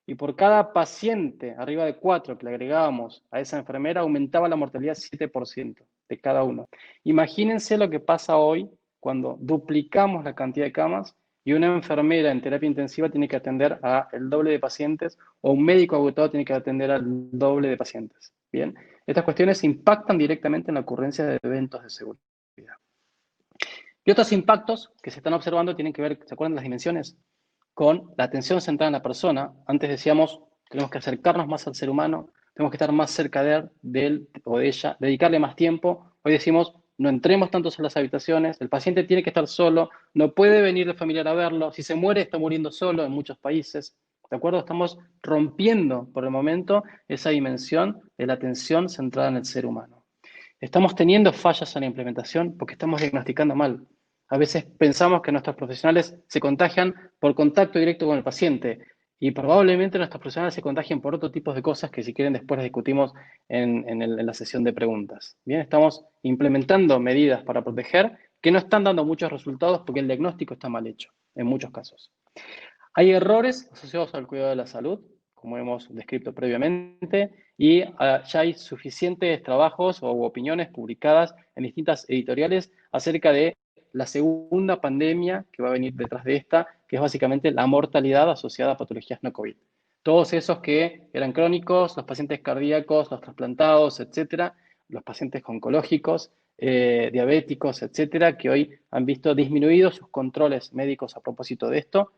y por cada paciente arriba de 4 que le agregábamos a esa enfermera, aumentaba la mortalidad 7% de cada uno. Imagínense lo que pasa hoy cuando duplicamos la cantidad de camas y una enfermera en terapia intensiva tiene que atender al doble de pacientes o un médico agotado tiene que atender al doble de pacientes. Bien, estas cuestiones impactan directamente en la ocurrencia de eventos de seguridad. Y otros impactos que se están observando tienen que ver, ¿se acuerdan de las dimensiones? Con la atención centrada en la persona. Antes decíamos, tenemos que acercarnos más al ser humano, tenemos que estar más cerca de él o de ella, dedicarle más tiempo. Hoy decimos, no entremos tantos en las habitaciones, el paciente tiene que estar solo, no puede venir el familiar a verlo, si se muere está muriendo solo en muchos países. ¿De acuerdo? Estamos rompiendo por el momento esa dimensión de la atención centrada en el ser humano. Estamos teniendo fallas en la implementación porque estamos diagnosticando mal. A veces pensamos que nuestros profesionales se contagian por contacto directo con el paciente y probablemente nuestros profesionales se contagien por otro tipo de cosas que si quieren después las discutimos en la sesión de preguntas. Bien, estamos implementando medidas para proteger que no están dando muchos resultados porque el diagnóstico está mal hecho en muchos casos. Hay errores asociados al cuidado de la salud, como hemos descrito previamente, y ya hay suficientes trabajos o opiniones publicadas en distintas editoriales acerca de la segunda pandemia que va a venir detrás de esta, que es básicamente la mortalidad asociada a patologías no COVID. Todos esos que eran crónicos, los pacientes cardíacos, los trasplantados, etcétera, los pacientes oncológicos, diabéticos, etcétera, que hoy han visto disminuidos sus controles médicos a propósito de esto,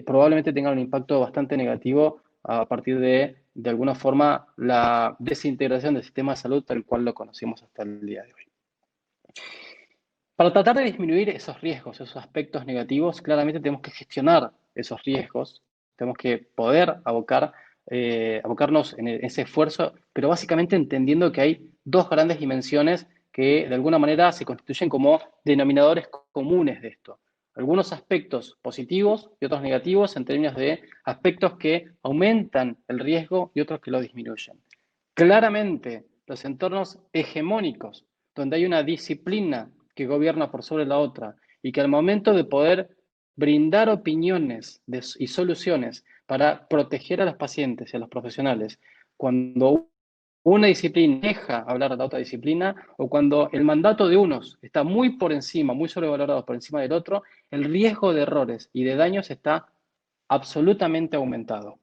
probablemente tengan un impacto bastante negativo a partir de alguna forma, la desintegración del sistema de salud tal cual lo conocemos hasta el día de hoy. Para tratar de disminuir esos riesgos, esos aspectos negativos, claramente tenemos que gestionar esos riesgos, tenemos que poder abocarnos en ese esfuerzo, pero básicamente entendiendo que hay dos grandes dimensiones que de alguna manera se constituyen como denominadores comunes de esto. Algunos aspectos positivos y otros negativos en términos de aspectos que aumentan el riesgo y otros que lo disminuyen. Claramente, los entornos hegemónicos, donde hay una disciplina que gobierna por sobre la otra y que al momento de poder brindar opiniones y soluciones para proteger a los pacientes y a los profesionales, cuando una disciplina deja hablar a la otra disciplina o cuando el mandato de unos está muy por encima, muy sobrevalorado por encima del otro, el riesgo de errores y de daños está absolutamente aumentado.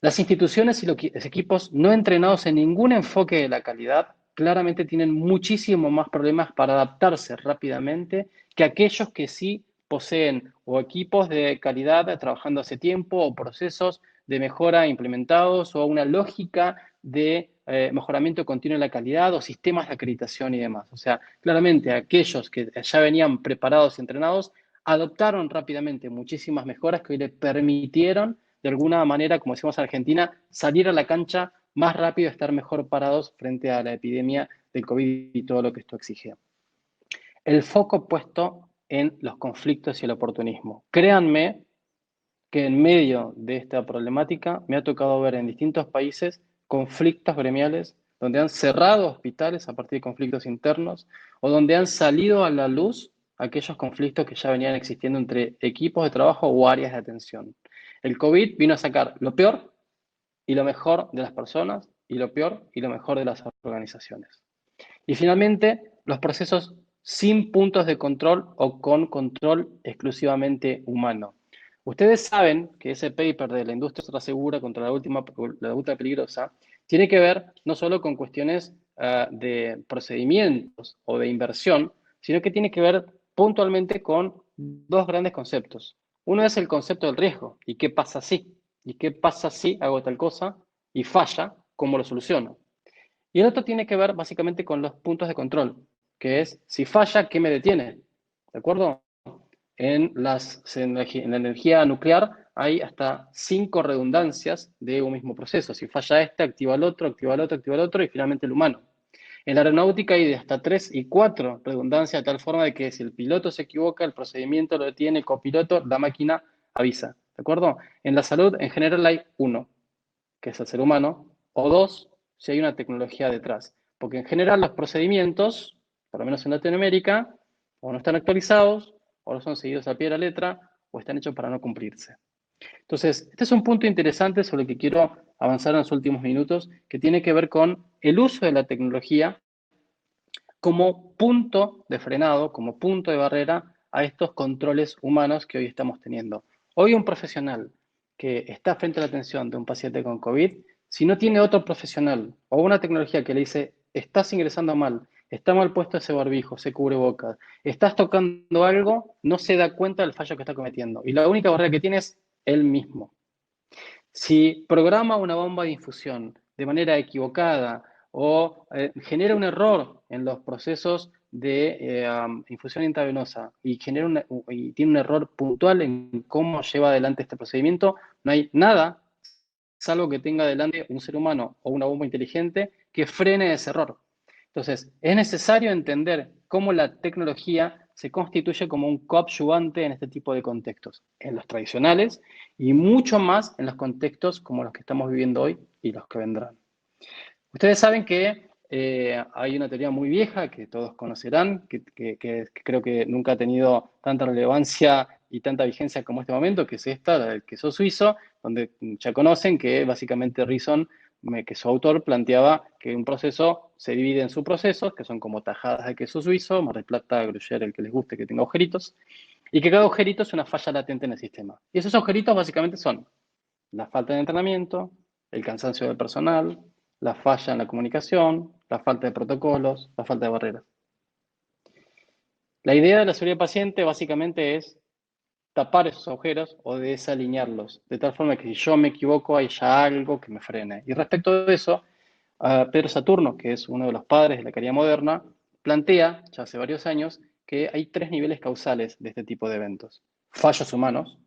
Las instituciones y los equipos no entrenados en ningún enfoque de la calidad claramente tienen muchísimo más problemas para adaptarse rápidamente que aquellos que sí poseen o equipos de calidad trabajando hace tiempo o procesos de mejora implementados o una lógica de mejoramiento continuo de la calidad o sistemas de acreditación y demás. O sea, claramente aquellos que ya venían preparados y entrenados adoptaron rápidamente muchísimas mejoras que hoy les permitieron de alguna manera, como decimos en Argentina, salir a la cancha más rápido, estar mejor parados frente a la epidemia del COVID y todo lo que esto exige. El foco puesto en los conflictos y el oportunismo. Créanme que en medio de esta problemática me ha tocado ver en distintos países conflictos gremiales donde han cerrado hospitales a partir de conflictos internos o donde han salido a la luz aquellos conflictos que ya venían existiendo entre equipos de trabajo o áreas de atención. El COVID vino a sacar lo peor y lo mejor de las personas y lo peor y lo mejor de las organizaciones. Y finalmente, los procesos sin puntos de control o con control exclusivamente humano. Ustedes saben que ese paper de la industria ultra segura contra la ultra peligrosa tiene que ver no solo con cuestiones de procedimientos o de inversión, sino que tiene que ver puntualmente con dos grandes conceptos. Uno es el concepto del riesgo. ¿Y qué pasa si? ¿Y qué pasa si hago tal cosa y falla? ¿Cómo lo soluciono? Y el otro tiene que ver básicamente con los puntos de control, que es si falla, ¿qué me detiene? ¿De acuerdo? En la energía nuclear hay hasta 5 redundancias de un mismo proceso. Si falla este, activa el otro, activa el otro, activa el otro y finalmente el humano. En la aeronáutica hay de hasta 3 y 4 redundancias de tal forma de que si el piloto se equivoca, el procedimiento lo detiene el copiloto, la máquina avisa. ¿De acuerdo? En la salud en general hay 1, que es el ser humano, o 2, si hay una tecnología detrás. Porque en general los procedimientos, por lo menos en Latinoamérica, o no están actualizados, o no son seguidos a pie de la letra, o están hechos para no cumplirse. Entonces, este es un punto interesante sobre el que quiero avanzar en los últimos minutos, que tiene que ver con el uso de la tecnología como punto de frenado, como punto de barrera a estos controles humanos que hoy estamos teniendo. Hoy un profesional que está frente a la atención de un paciente con COVID, si no tiene otro profesional o una tecnología que le dice, estás ingresando mal, está mal puesto ese barbijo, ese cubrebocas, estás tocando algo, no se da cuenta del fallo que está cometiendo. Y la única barrera que tiene es él mismo. Si programa una bomba de infusión de manera equivocada o genera un error en los procesos de infusión intravenosa y tiene un error puntual en cómo lleva adelante este procedimiento, no hay nada, salvo que tenga adelante un ser humano o una bomba inteligente que frene ese error. Entonces, es necesario entender cómo la tecnología se constituye como un coadyuvante en este tipo de contextos, en los tradicionales y mucho más en los contextos como los que estamos viviendo hoy y los que vendrán. Ustedes saben que hay una teoría muy vieja que todos conocerán, que creo que nunca ha tenido tanta relevancia y tanta vigencia como este momento, que es esta, la del queso suizo, donde ya conocen que básicamente Reason, que su autor planteaba que un proceso se divide en subprocesos, que son como tajadas de queso suizo, Mar del Plata, Gruyère, el que les guste, que tenga agujeritos, y que cada agujerito es una falla latente en el sistema. Y esos agujeritos básicamente son la falta de entrenamiento, el cansancio del personal, la falla en la comunicación, la falta de protocolos, la falta de barreras. La idea de la seguridad del paciente básicamente es tapar esos agujeros o desalinearlos, de tal forma que si yo me equivoco haya algo que me frene. Y respecto de eso, Pedro Saturno, que es uno de los padres de la teoría moderna, plantea, ya hace varios años, que hay 3 niveles causales de este tipo de eventos. Fallos humanos,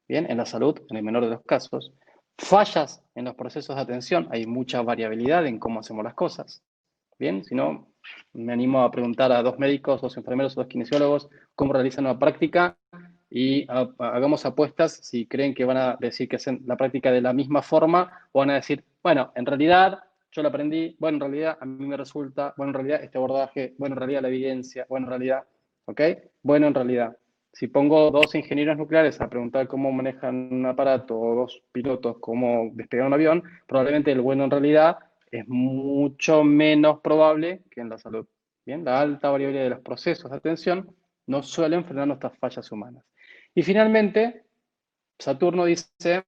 bien, en la salud, en el menor de los casos. Fallas en los procesos de atención, hay mucha variabilidad en cómo hacemos las cosas. Bien, si no, me animo a preguntar a 2 médicos, 2 enfermeros o 2 kinesiólogos cómo realizan una práctica y hagamos apuestas si creen que van a decir que hacen la práctica de la misma forma o van a decir, bueno, en realidad yo lo aprendí, bueno, en realidad a mí me resulta, bueno, en realidad este abordaje, bueno, en realidad la evidencia, bueno, en realidad, ¿ok? Bueno, en realidad. Si pongo 2 ingenieros nucleares a preguntar cómo manejan un aparato o 2 pilotos cómo despegar un avión, probablemente el bueno en realidad es mucho menos probable que en la salud. Bien, la alta variabilidad de los procesos de atención no suelen frenar nuestras fallas humanas. Y finalmente, Saturno dice,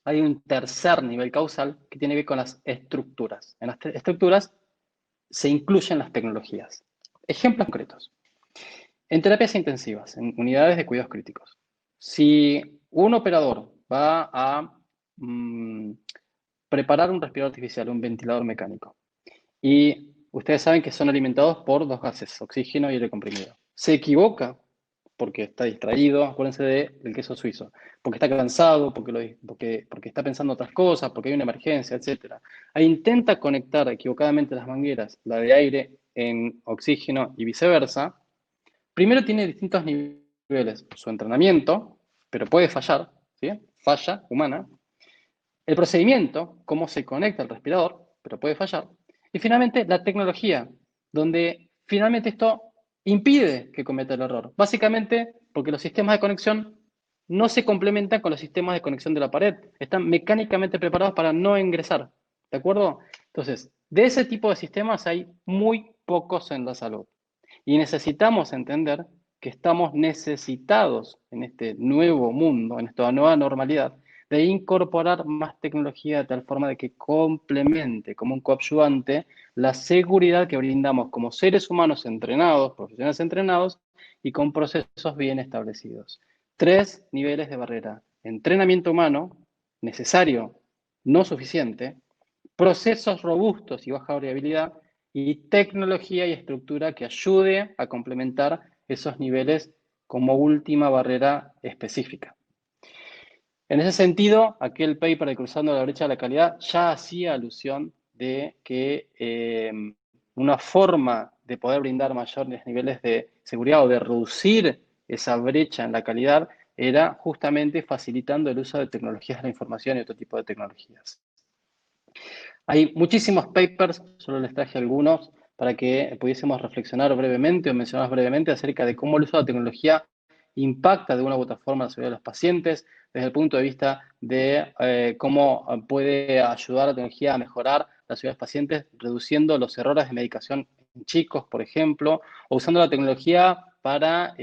hay un tercer nivel causal que tiene que ver con las estructuras. En las estructuras se incluyen las tecnologías. Ejemplos concretos. En terapias intensivas, en unidades de cuidados críticos, si un operador va a preparar un respirador artificial, un ventilador mecánico, y ustedes saben que son alimentados por 2 gases, oxígeno y aire comprimido, se equivoca porque está distraído, acuérdense del queso suizo, porque está cansado, porque está pensando otras cosas, porque hay una emergencia, etc. Ahí intenta conectar equivocadamente las mangueras, la de aire en oxígeno y viceversa. Primero tiene distintos niveles, su entrenamiento, pero puede fallar, ¿sí? Falla humana. El procedimiento, cómo se conecta el respirador, pero puede fallar. Y finalmente la tecnología, donde finalmente esto impide que cometa el error. Básicamente porque los sistemas de conexión no se complementan con los sistemas de conexión de la pared. Están mecánicamente preparados para no ingresar. ¿De acuerdo? Entonces, de ese tipo de sistemas hay muy pocos en la salud. Y necesitamos entender que estamos necesitados en este nuevo mundo, en esta nueva normalidad, de incorporar más tecnología de tal forma de que complemente como un coadyuvante la seguridad que brindamos como seres humanos entrenados, profesionales entrenados y con procesos bien establecidos. 3 niveles de barrera. Entrenamiento humano, necesario, no suficiente, procesos robustos y baja variabilidad, y tecnología y estructura que ayude a complementar esos niveles como última barrera específica. En ese sentido, aquel paper de Cruzando la brecha de la calidad ya hacía alusión de que una forma de poder brindar mayores niveles de seguridad o de reducir esa brecha en la calidad era justamente facilitando el uso de tecnologías de la información y otro tipo de tecnologías. Hay muchísimos papers, solo les traje algunos para que pudiésemos reflexionar brevemente o mencionar brevemente acerca de cómo el uso de la tecnología impacta de una u otra forma la seguridad de los pacientes, desde el punto de vista de cómo puede ayudar la tecnología a mejorar la seguridad de los pacientes, reduciendo los errores de medicación en chicos, por ejemplo, o usando la tecnología para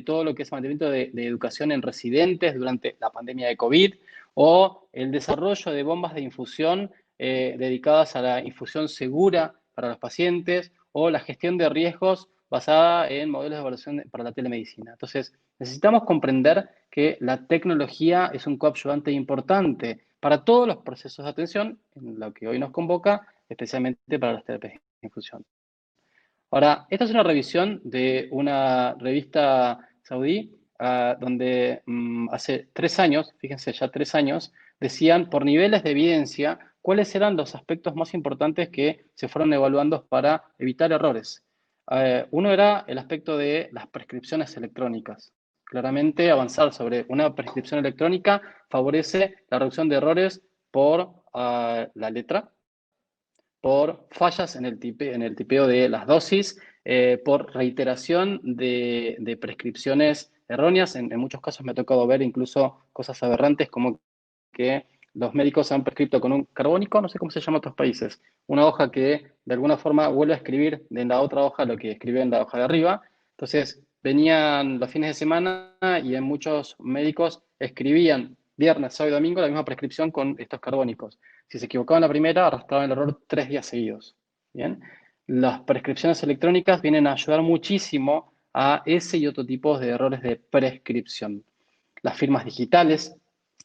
todo lo que es mantenimiento de educación en residentes durante la pandemia de COVID, o el desarrollo de bombas de infusión dedicadas a la infusión segura para los pacientes o la gestión de riesgos basada en modelos de evaluación para la telemedicina. Entonces, necesitamos comprender que la tecnología es un coadyuvante importante para todos los procesos de atención, en lo que hoy nos convoca, especialmente para las terapias de infusión. Ahora, esta es una revisión de una revista saudí, donde hace 3 años, fíjense, ya 3 años, decían por niveles de evidencia cuáles eran los aspectos más importantes que se fueron evaluando para evitar errores. Uno era el aspecto de las prescripciones electrónicas. Claramente, avanzar sobre una prescripción electrónica favorece la reducción de errores por la letra, por fallas en el tipeo de las dosis, por reiteración de prescripciones erróneas. En muchos casos me ha tocado ver incluso cosas aberrantes como que los médicos han prescrito con un carbónico, no sé cómo se llama en otros países, una hoja que de alguna forma vuelve a escribir en la otra hoja lo que escribió en la hoja de arriba. Entonces venían los fines de semana y en muchos médicos escribían viernes, sábado y domingo la misma prescripción con estos carbónicos. Si se equivocaban la primera, arrastraban el error 3 días seguidos. ¿Bien? Las prescripciones electrónicas vienen a ayudar muchísimo a ese y otro tipo de errores de prescripción. Las firmas digitales,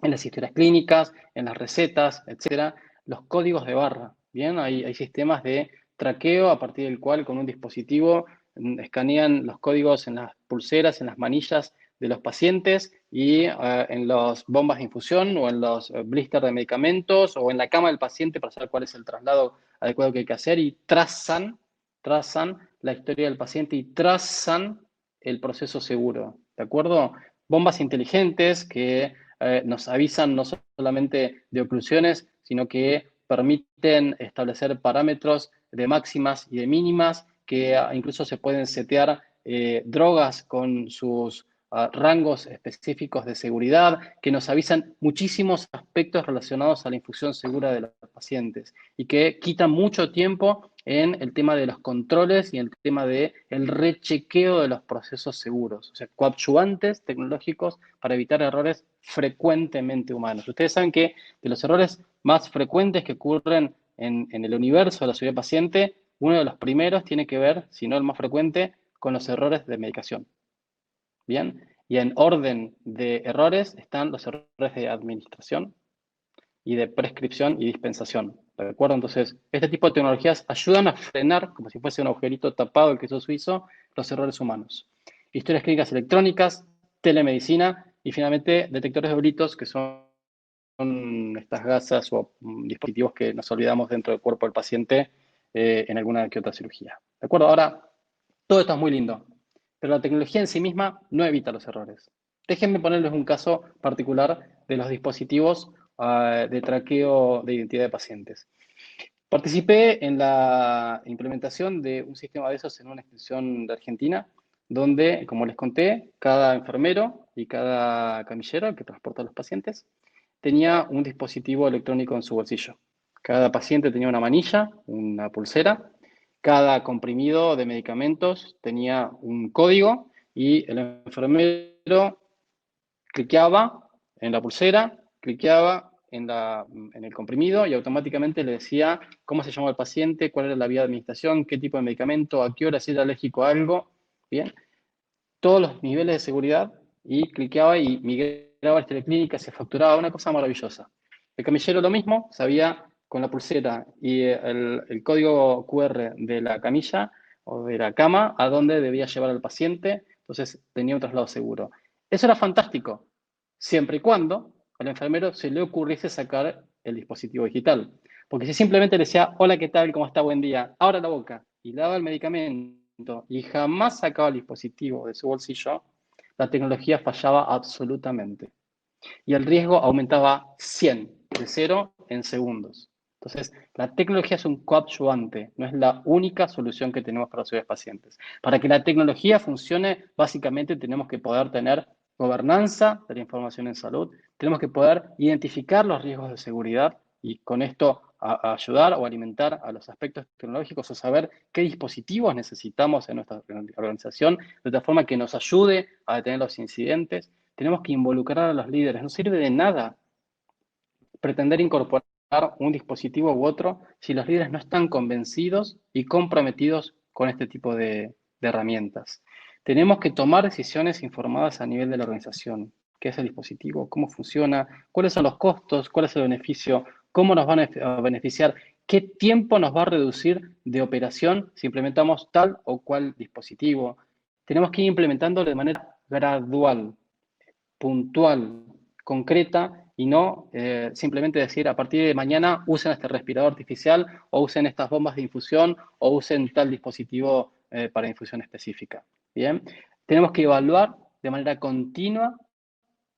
en las historias clínicas, en las recetas, etcétera, los códigos de barra. Bien, hay sistemas de traqueo a partir del cual con un dispositivo escanean los códigos en las pulseras, en las manillas de los pacientes y en las bombas de infusión o en los blisters de medicamentos o en la cama del paciente para saber cuál es el traslado adecuado que hay que hacer y trazan la historia del paciente y trazan el proceso seguro. ¿De acuerdo? Bombas inteligentes que nos avisan no solamente de oclusiones, sino que permiten establecer parámetros de máximas y de mínimas, que incluso se pueden setear drogas con sus rangos específicos de seguridad, que nos avisan muchísimos aspectos relacionados a la infusión segura de los pacientes y que quitan mucho tiempo en el tema de los controles y el tema del rechequeo de los procesos seguros, o sea, coadyuvantes tecnológicos para evitar errores frecuentemente humanos. Ustedes saben que de los errores más frecuentes que ocurren en el universo de la seguridad paciente, uno de los primeros tiene que ver, si no el más frecuente, con los errores de medicación. ¿Bien? Y en orden de errores están los errores de administración y de prescripción y dispensación. ¿De acuerdo? Entonces, este tipo de tecnologías ayudan a frenar, como si fuese un agujerito tapado el queso suizo, los errores humanos. Historias clínicas electrónicas, telemedicina y finalmente detectores de delitos, que son estas gasas o dispositivos que nos olvidamos dentro del cuerpo del paciente en alguna que otra cirugía. ¿De acuerdo? Ahora, todo esto es muy lindo, pero la tecnología en sí misma no evita los errores. Déjenme ponerles un caso particular de los dispositivos de traqueo de identidad de pacientes. Participé en la implementación de un sistema de esos en una extensión de Argentina, donde, como les conté, cada enfermero y cada camillero que transporta a los pacientes tenía un dispositivo electrónico en su bolsillo. Cada paciente tenía una manilla, una pulsera, cada comprimido de medicamentos tenía un código y el enfermero cliqueaba en la pulsera, cliqueaba en el comprimido y automáticamente le decía cómo se llamaba el paciente, cuál era la vía de administración, qué tipo de medicamento, a qué hora, si era alérgico a algo. Bien, todos los niveles de seguridad y cliqueaba y migraba a la teleclínica, se facturaba, una cosa maravillosa. El camillero lo mismo, sabía con la pulsera y el código QR de la camilla o de la cama a dónde debía llevar al paciente, entonces tenía un traslado seguro. Eso era fantástico, siempre y cuando al enfermero se le ocurriese sacar el dispositivo digital. Porque si simplemente le decía, hola, ¿qué tal? ¿Cómo está? Buen día. Abra la boca y le daba el medicamento y jamás sacaba el dispositivo de su bolsillo, la tecnología fallaba absolutamente. Y el riesgo aumentaba 100, de 0 en segundos. Entonces, la tecnología es un coadyuvante, no es la única solución que tenemos para los pacientes. Para que la tecnología funcione, básicamente tenemos que poder tener gobernanza de la información en salud, tenemos que poder identificar los riesgos de seguridad y con esto a ayudar o alimentar a los aspectos tecnológicos o saber qué dispositivos necesitamos en nuestra organización, de tal forma que nos ayude a detener los incidentes. Tenemos que involucrar a los líderes. No sirve de nada pretender incorporar un dispositivo u otro si los líderes no están convencidos y comprometidos con este tipo de herramientas. Tenemos que tomar decisiones informadas a nivel de la organización. ¿Qué es el dispositivo? ¿Cómo funciona? ¿Cuáles son los costos? ¿Cuál es el beneficio? ¿Cómo nos van a beneficiar? ¿Qué tiempo nos va a reducir de operación si implementamos tal o cual dispositivo? Tenemos que ir implementándolo de manera gradual, puntual, concreta y no simplemente decir a partir de mañana usen este respirador artificial o usen estas bombas de infusión o usen tal dispositivo para infusión específica. Bien, tenemos que evaluar de manera continua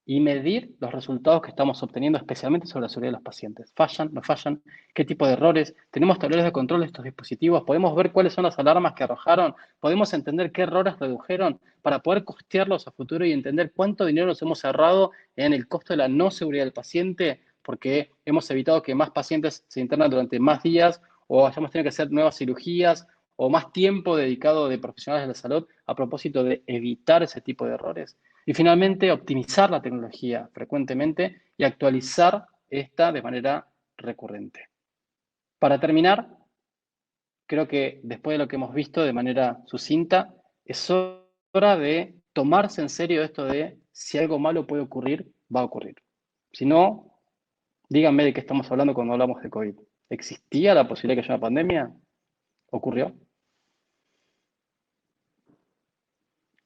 y medir los resultados que estamos obteniendo, especialmente sobre la seguridad de los pacientes. ¿Fallan? ¿No fallan? ¿Qué tipo de errores? ¿Tenemos tableros de control de estos dispositivos? ¿Podemos ver cuáles son las alarmas que arrojaron? ¿Podemos entender qué errores redujeron para poder costearlos a futuro y entender cuánto dinero nos hemos ahorrado en el costo de la no seguridad del paciente? Porque hemos evitado que más pacientes se internan durante más días o hayamos tenido que hacer nuevas cirugías o más tiempo dedicado de profesionales de la salud a propósito de evitar ese tipo de errores. Y finalmente, optimizar la tecnología frecuentemente y actualizar esta de manera recurrente. Para terminar, creo que después de lo que hemos visto de manera sucinta, es hora de tomarse en serio esto de si algo malo puede ocurrir, va a ocurrir. Si no, díganme de qué estamos hablando cuando hablamos de COVID. ¿Existía la posibilidad de que haya una pandemia? ¿Ocurrió?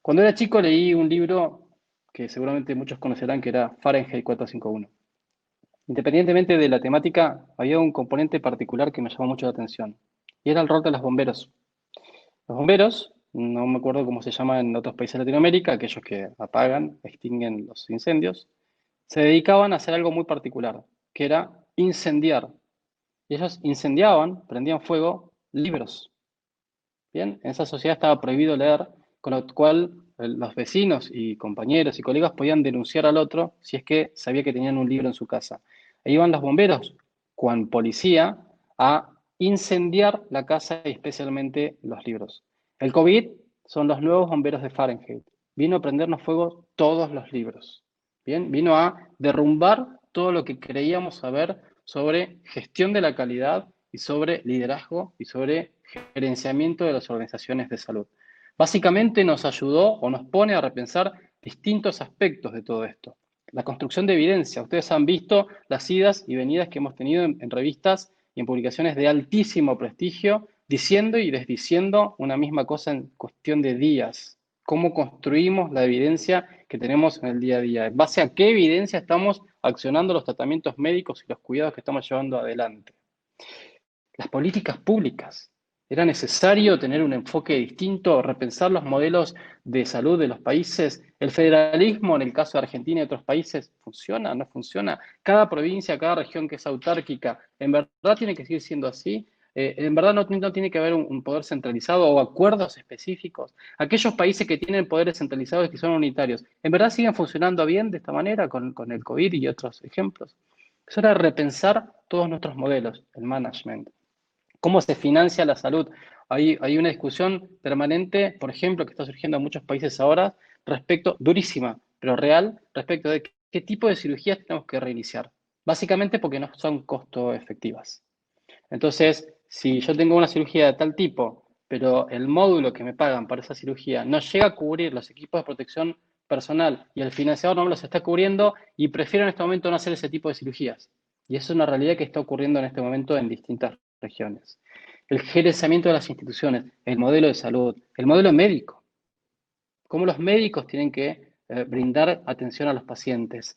Cuando era chico leí un libro que seguramente muchos conocerán, que era Fahrenheit 451. Independientemente de la temática, había un componente particular que me llamó mucho la atención, y era el rol de los bomberos. Los bomberos, no me acuerdo cómo se llama en otros países de Latinoamérica, aquellos que apagan, extinguen los incendios, se dedicaban a hacer algo muy particular, que era incendiar. Y ellos incendiaban, prendían fuego, libros. Bien, en esa sociedad estaba prohibido leer, con lo cual los vecinos y compañeros y colegas podían denunciar al otro si es que sabía que tenían un libro en su casa. E iban los bomberos con policía a incendiar la casa y especialmente los libros. El COVID son los nuevos bomberos de Fahrenheit. Vino a prendernos fuego todos los libros. Bien, vino a derrumbar todo lo que creíamos saber sobre gestión de la calidad y sobre liderazgo y sobre gerenciamiento de las organizaciones de salud. Básicamente nos ayudó o nos pone a repensar distintos aspectos de todo esto. La construcción de evidencia. Ustedes han visto las idas y venidas que hemos tenido en revistas y en publicaciones de altísimo prestigio, diciendo y desdiciendo una misma cosa en cuestión de días. Cómo construimos la evidencia que tenemos en el día a día. En base a qué evidencia estamos accionando los tratamientos médicos y los cuidados que estamos llevando adelante. Las políticas públicas. ¿Era necesario tener un enfoque distinto, repensar los modelos de salud de los países? ¿El federalismo en el caso de Argentina y otros países funciona? ¿No funciona? Cada provincia, cada región que es autárquica, ¿en verdad tiene que seguir siendo así? ¿En verdad no tiene que haber un poder centralizado o acuerdos específicos? Aquellos países que tienen poderes centralizados y que son unitarios, ¿en verdad siguen funcionando bien de esta manera con el COVID y otros ejemplos? Es hora de repensar todos nuestros modelos, el management. ¿Cómo se financia la salud? Hay una discusión permanente, por ejemplo, que está surgiendo en muchos países ahora, durísima, pero real, respecto de qué tipo de cirugías tenemos que reiniciar. Básicamente porque no son costo efectivas. Entonces, si yo tengo una cirugía de tal tipo, pero el módulo que me pagan para esa cirugía no llega a cubrir los equipos de protección personal y el financiador no me los está cubriendo, y prefiero en este momento no hacer ese tipo de cirugías. Y eso es una realidad que está ocurriendo en este momento en distintas regiones. El gerenciamiento de las instituciones, el modelo de salud, el modelo médico. Cómo los médicos tienen que brindar atención a los pacientes.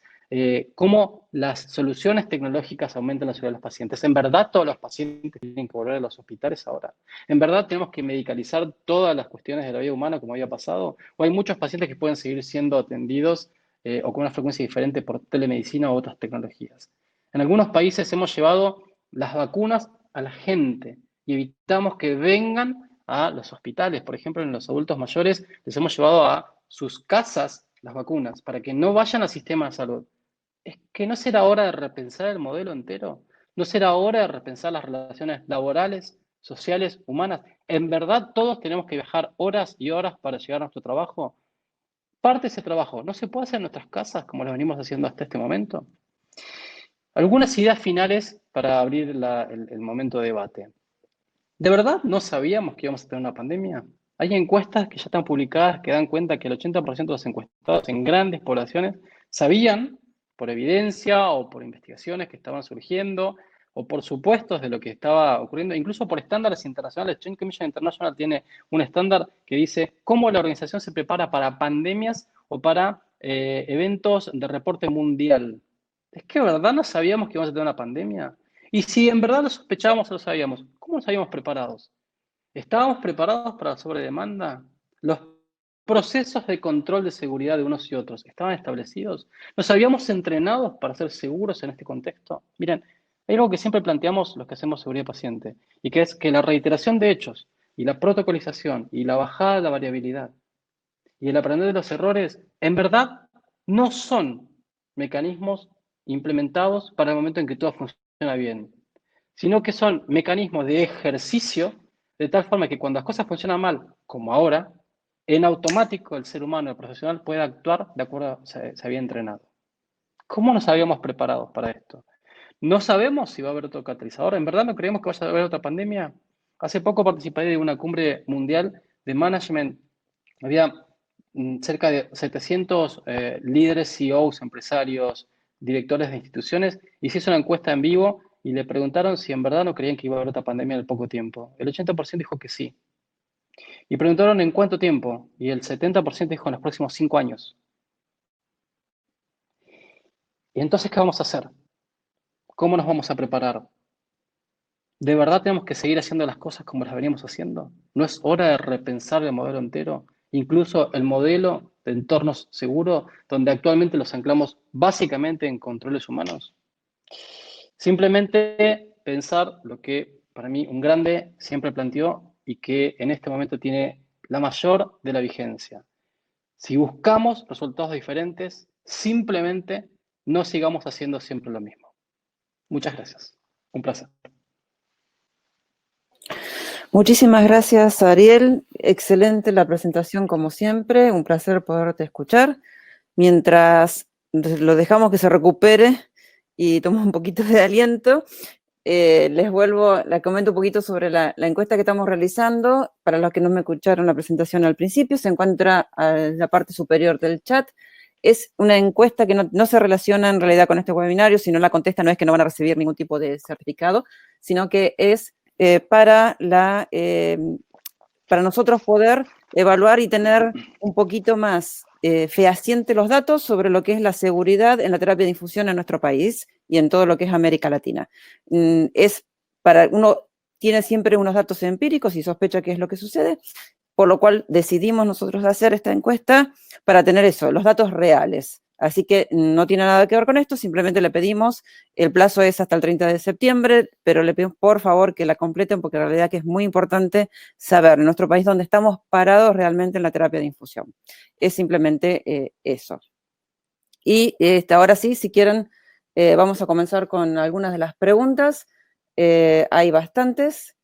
Cómo las soluciones tecnológicas aumentan la seguridad de los pacientes. ¿En verdad todos los pacientes tienen que volver a los hospitales ahora? ¿En verdad tenemos que medicalizar todas las cuestiones de la vida humana como había pasado? ¿O hay muchos pacientes que pueden seguir siendo atendidos o con una frecuencia diferente por telemedicina u otras tecnologías? En algunos países hemos llevado las vacunas a la gente y evitamos que vengan a los hospitales. Por ejemplo, en los adultos mayores les hemos llevado a sus casas las vacunas para que no vayan al sistema de salud. ¿Es que no será hora de repensar el modelo entero? ¿No será hora de repensar las relaciones laborales, sociales, humanas? ¿En verdad todos tenemos que viajar horas y horas para llegar a nuestro trabajo? Parte de ese trabajo no se puede hacer en nuestras casas como lo venimos haciendo hasta este momento. Algunas ideas finales para abrir el momento de debate. ¿De verdad no sabíamos que íbamos a tener una pandemia? Hay encuestas que ya están publicadas que dan cuenta que el 80% de los encuestados en grandes poblaciones sabían, por evidencia o por investigaciones que estaban surgiendo, o por supuestos de lo que estaba ocurriendo, incluso por estándares internacionales. Joint Commission International tiene un estándar que dice cómo la organización se prepara para pandemias o para eventos de reporte mundial. ¿Es que de verdad no sabíamos que íbamos a tener una pandemia? Y si en verdad lo sospechábamos o lo sabíamos, ¿cómo nos habíamos preparados? ¿Estábamos preparados para la sobredemanda? ¿Los procesos de control de seguridad de unos y otros estaban establecidos? ¿Nos habíamos entrenado para ser seguros en este contexto? Miren, hay algo que siempre planteamos los que hacemos seguridad paciente, y que es que la reiteración de hechos, y la protocolización, y la bajada de la variabilidad, y el aprender de los errores, en verdad, no son mecanismos implementados para el momento en que todo funciona bien, sino que son mecanismos de ejercicio, de tal forma que cuando las cosas funcionan mal, como ahora, en automático el ser humano, el profesional, puede actuar de acuerdo a se había entrenado. ¿Cómo nos habíamos preparado para esto? No sabemos si va a haber otro catalizador. ¿En verdad no creemos que vaya a haber otra pandemia? Hace poco participé de una cumbre mundial de management. Había cerca de 700 líderes, CEOs, empresarios, directores de instituciones, y se hizo una encuesta en vivo y le preguntaron si en verdad no creían que iba a haber otra pandemia en poco tiempo. El 80% dijo que sí. Y preguntaron en cuánto tiempo, y el 70% dijo en los próximos 5 años. ¿Y entonces qué vamos a hacer? ¿Cómo nos vamos a preparar? ¿De verdad tenemos que seguir haciendo las cosas como las veníamos haciendo? ¿No es hora de repensar el modelo entero? Incluso el modelo de entornos seguros, donde actualmente los anclamos básicamente en controles humanos. Simplemente pensar lo que para mí un grande siempre planteó y que en este momento tiene la mayor de la vigencia. Si buscamos resultados diferentes, simplemente no sigamos haciendo siempre lo mismo. Muchas gracias. Un placer. Muchísimas gracias, Ariel. Excelente la presentación, como siempre. Un placer poderte escuchar. Mientras lo dejamos que se recupere y tome un poquito de aliento, les comento un poquito sobre la encuesta que estamos realizando. Para los que no me escucharon la presentación al principio, se encuentra en la parte superior del chat. Es una encuesta que no se relaciona en realidad con este webinario. Si no la contesta, no es que no van a recibir ningún tipo de certificado, sino que es para nosotros poder evaluar y tener un poquito más fehaciente los datos sobre lo que es la seguridad en la terapia de infusión en nuestro país y en todo lo que es América Latina. Uno tiene siempre unos datos empíricos y sospecha qué es lo que sucede, por lo cual decidimos nosotros hacer esta encuesta para tener eso, los datos reales. Así que no tiene nada que ver con esto, simplemente le pedimos, el plazo es hasta el 30 de septiembre, pero le pedimos por favor que la completen porque en realidad que es muy importante saber en nuestro país dónde estamos parados realmente en la terapia de infusión. Es simplemente eso. Y ahora sí, si quieren, vamos a comenzar con algunas de las preguntas. Hay bastantes.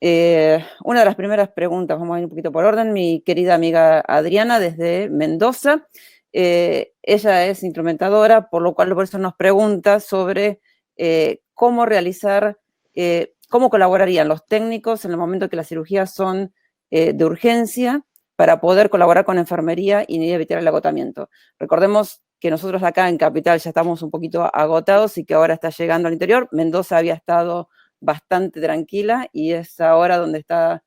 Una de las primeras preguntas, vamos a ir un poquito por orden, mi querida amiga Adriana desde Mendoza. Ella es instrumentadora, por lo cual por eso nos pregunta sobre cómo realizar, cómo colaborarían los técnicos en el momento que las cirugías son de urgencia para poder colaborar con enfermería y evitar el agotamiento. Recordemos que nosotros acá en Capital ya estamos un poquito agotados y que ahora está llegando al interior. Mendoza había estado bastante tranquila y es ahora donde está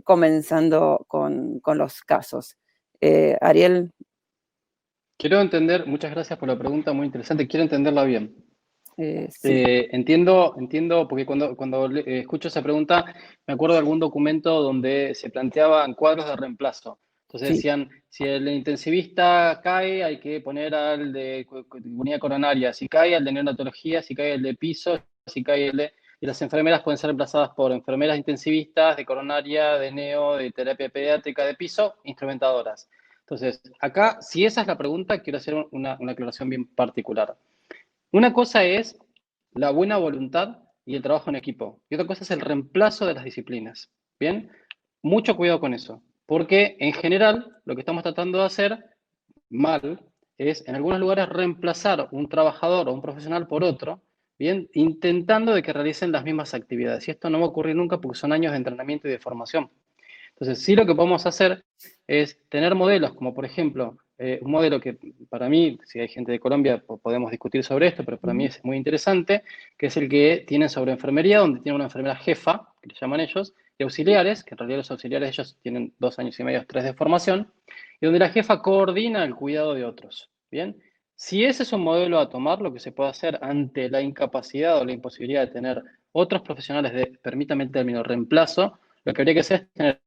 comenzando con los casos. Ariel. Quiero entender, muchas gracias por la pregunta, muy interesante, quiero entenderla bien. Sí. Entiendo, porque cuando escucho esa pregunta me acuerdo de algún documento donde se planteaban cuadros de reemplazo. Entonces Sí. decían, si el intensivista cae, hay que poner al de unidad coronaria, si cae al de neonatología, si cae el de piso, si cae el de... Y las enfermeras pueden ser reemplazadas por enfermeras intensivistas de coronaria, de neo, de terapia pediátrica, de piso, instrumentadoras. Entonces, acá, si esa es la pregunta, quiero hacer una aclaración bien particular. Una cosa es la buena voluntad y el trabajo en equipo, y otra cosa es el reemplazo de las disciplinas. ¿Bien? Mucho cuidado con eso, porque en general lo que estamos tratando de hacer mal es en algunos lugares reemplazar un trabajador o un profesional por otro, ¿bien? Intentando de que realicen las mismas actividades. Y esto no va a ocurrir nunca porque son años de entrenamiento y de formación. Entonces, sí lo que podemos hacer es tener modelos, como por ejemplo, un modelo que para mí, si hay gente de Colombia, podemos discutir sobre esto, pero para mí es muy interesante, que es el que tienen sobre enfermería, donde tiene una enfermera jefa, que le llaman ellos, y auxiliares, que en realidad los auxiliares ellos tienen 2 años y medio, 3 de formación, y donde la jefa coordina el cuidado de otros. ¿Bien? Si ese es un modelo a tomar, lo que se puede hacer ante la incapacidad o la imposibilidad de tener otros profesionales de, permítame el término, reemplazo, Lo que habría que hacer es tener,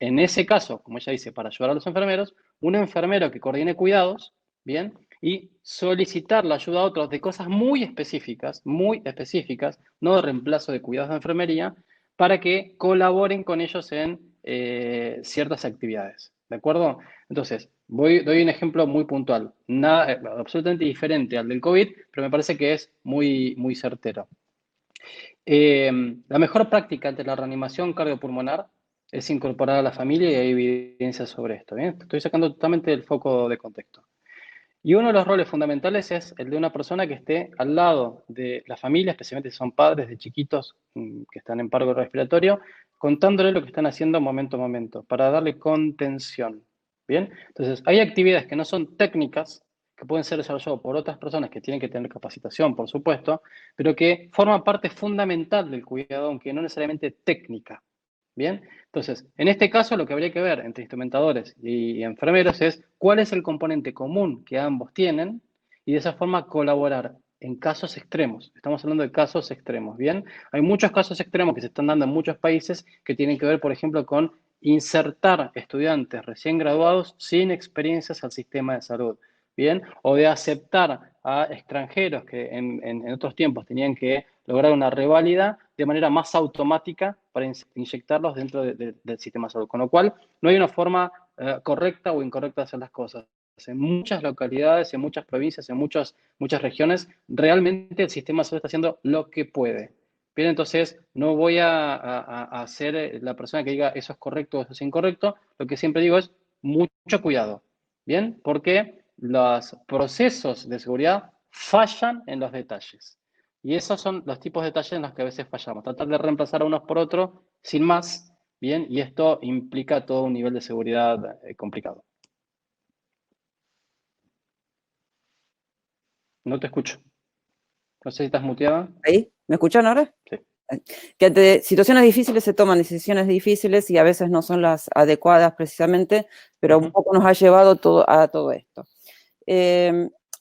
en ese caso, como ella dice, para ayudar a los enfermeros, un enfermero que coordine cuidados, ¿bien? Y solicitar la ayuda a otros de cosas muy específicas, no de reemplazo de cuidados de enfermería, para que colaboren con ellos en ciertas actividades. ¿De acuerdo? Entonces, doy un ejemplo muy puntual, nada, absolutamente diferente al del COVID, pero me parece que es muy, muy certero. La mejor práctica ante la reanimación cardiopulmonar es incorporar a la familia y hay evidencia sobre esto. ¿Bien? Estoy sacando totalmente el foco de contexto. Y uno de los roles fundamentales es el de una persona que esté al lado de la familia, especialmente si son padres de chiquitos que están en paro respiratorio, contándole lo que están haciendo momento a momento, para darle contención. ¿Bien? Entonces, hay actividades que no son técnicas, que pueden ser desarrolladas por otras personas que tienen que tener capacitación, por supuesto, pero que forman parte fundamental del cuidado, aunque no necesariamente técnica. ¿Bien? Entonces, en este caso lo que habría que ver entre instrumentadores y enfermeros es cuál es el componente común que ambos tienen y de esa forma colaborar en casos extremos. Estamos hablando de casos extremos, ¿bien? Hay muchos casos extremos que se están dando en muchos países que tienen que ver, por ejemplo, con insertar estudiantes recién graduados sin experiencias al sistema de salud, ¿bien? O de aceptar a extranjeros que en otros tiempos tenían que lograr una reválida de manera más automática para inyectarlos dentro del sistema de salud. Con lo cual, no hay una forma correcta o incorrecta de hacer las cosas. En muchas localidades, en muchas provincias, en muchas regiones, realmente el sistema de salud está haciendo lo que puede. Bien, entonces no voy a ser la persona que diga eso es correcto o eso es incorrecto. Lo que siempre digo es mucho cuidado. Bien, porque los procesos de seguridad fallan en los detalles. Y esos son los tipos de detalles en los que a veces fallamos. Tratar de reemplazar a unos por otros sin más, bien, y esto implica todo un nivel de seguridad complicado. No te escucho. No sé si estás muteada. ¿Ahí? ¿Me escuchan ahora? Sí. Que ante situaciones difíciles se toman decisiones difíciles y a veces no son las adecuadas precisamente, pero un poco nos ha llevado a todo esto.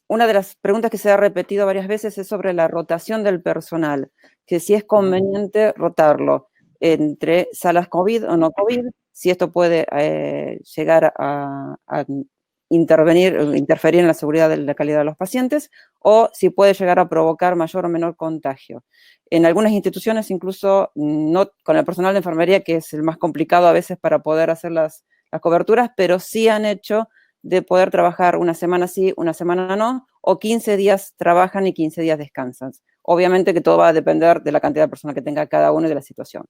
Una de las preguntas que se ha repetido varias veces es sobre la rotación del personal, que si es conveniente rotarlo entre salas COVID o no COVID, si esto puede llegar a interferir en la seguridad de la calidad de los pacientes, o si puede llegar a provocar mayor o menor contagio. En algunas instituciones, incluso no con el personal de enfermería, que es el más complicado a veces para poder hacer las coberturas, pero sí han hecho de poder trabajar una semana sí, una semana no, o 15 días trabajan y 15 días descansan. Obviamente que todo va a depender de la cantidad de personas que tenga cada uno y de la situación.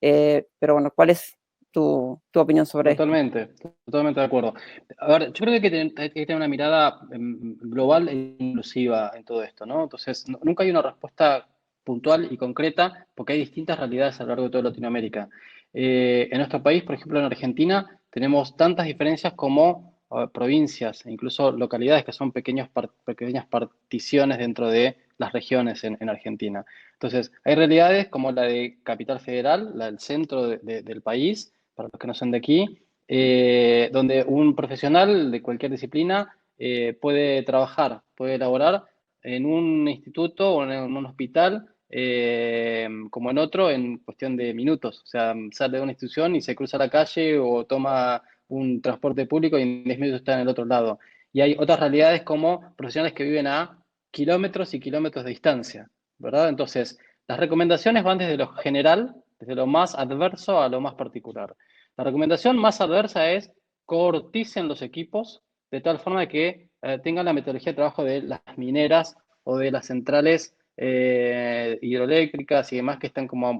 Pero bueno, ¿cuál es tu opinión sobre esto? Totalmente de acuerdo. A ver, yo creo que hay que tener una mirada global e inclusiva en todo esto, ¿no? Entonces, nunca hay una respuesta puntual y concreta porque hay distintas realidades a lo largo de toda Latinoamérica. En nuestro país, por ejemplo, en Argentina, tenemos tantas diferencias como provincias e incluso localidades que son pequeñas particiones dentro de las regiones en Argentina. Entonces, hay realidades como la de Capital Federal, la del centro del país, para los que no son de aquí, donde un profesional de cualquier disciplina puede trabajar, puede elaborar en un instituto o en un hospital como en otro en cuestión de minutos. O sea, sale de una institución y se cruza la calle o toma un transporte público y en 10 minutos está en el otro lado. Y hay otras realidades como profesionales que viven a kilómetros y kilómetros de distancia, ¿verdad? Entonces, las recomendaciones van desde lo general, desde lo más adverso a lo más particular. La recomendación más adversa es coorticen los equipos de tal forma que tengan la metodología de trabajo de las mineras o de las centrales hidroeléctricas y demás que están como a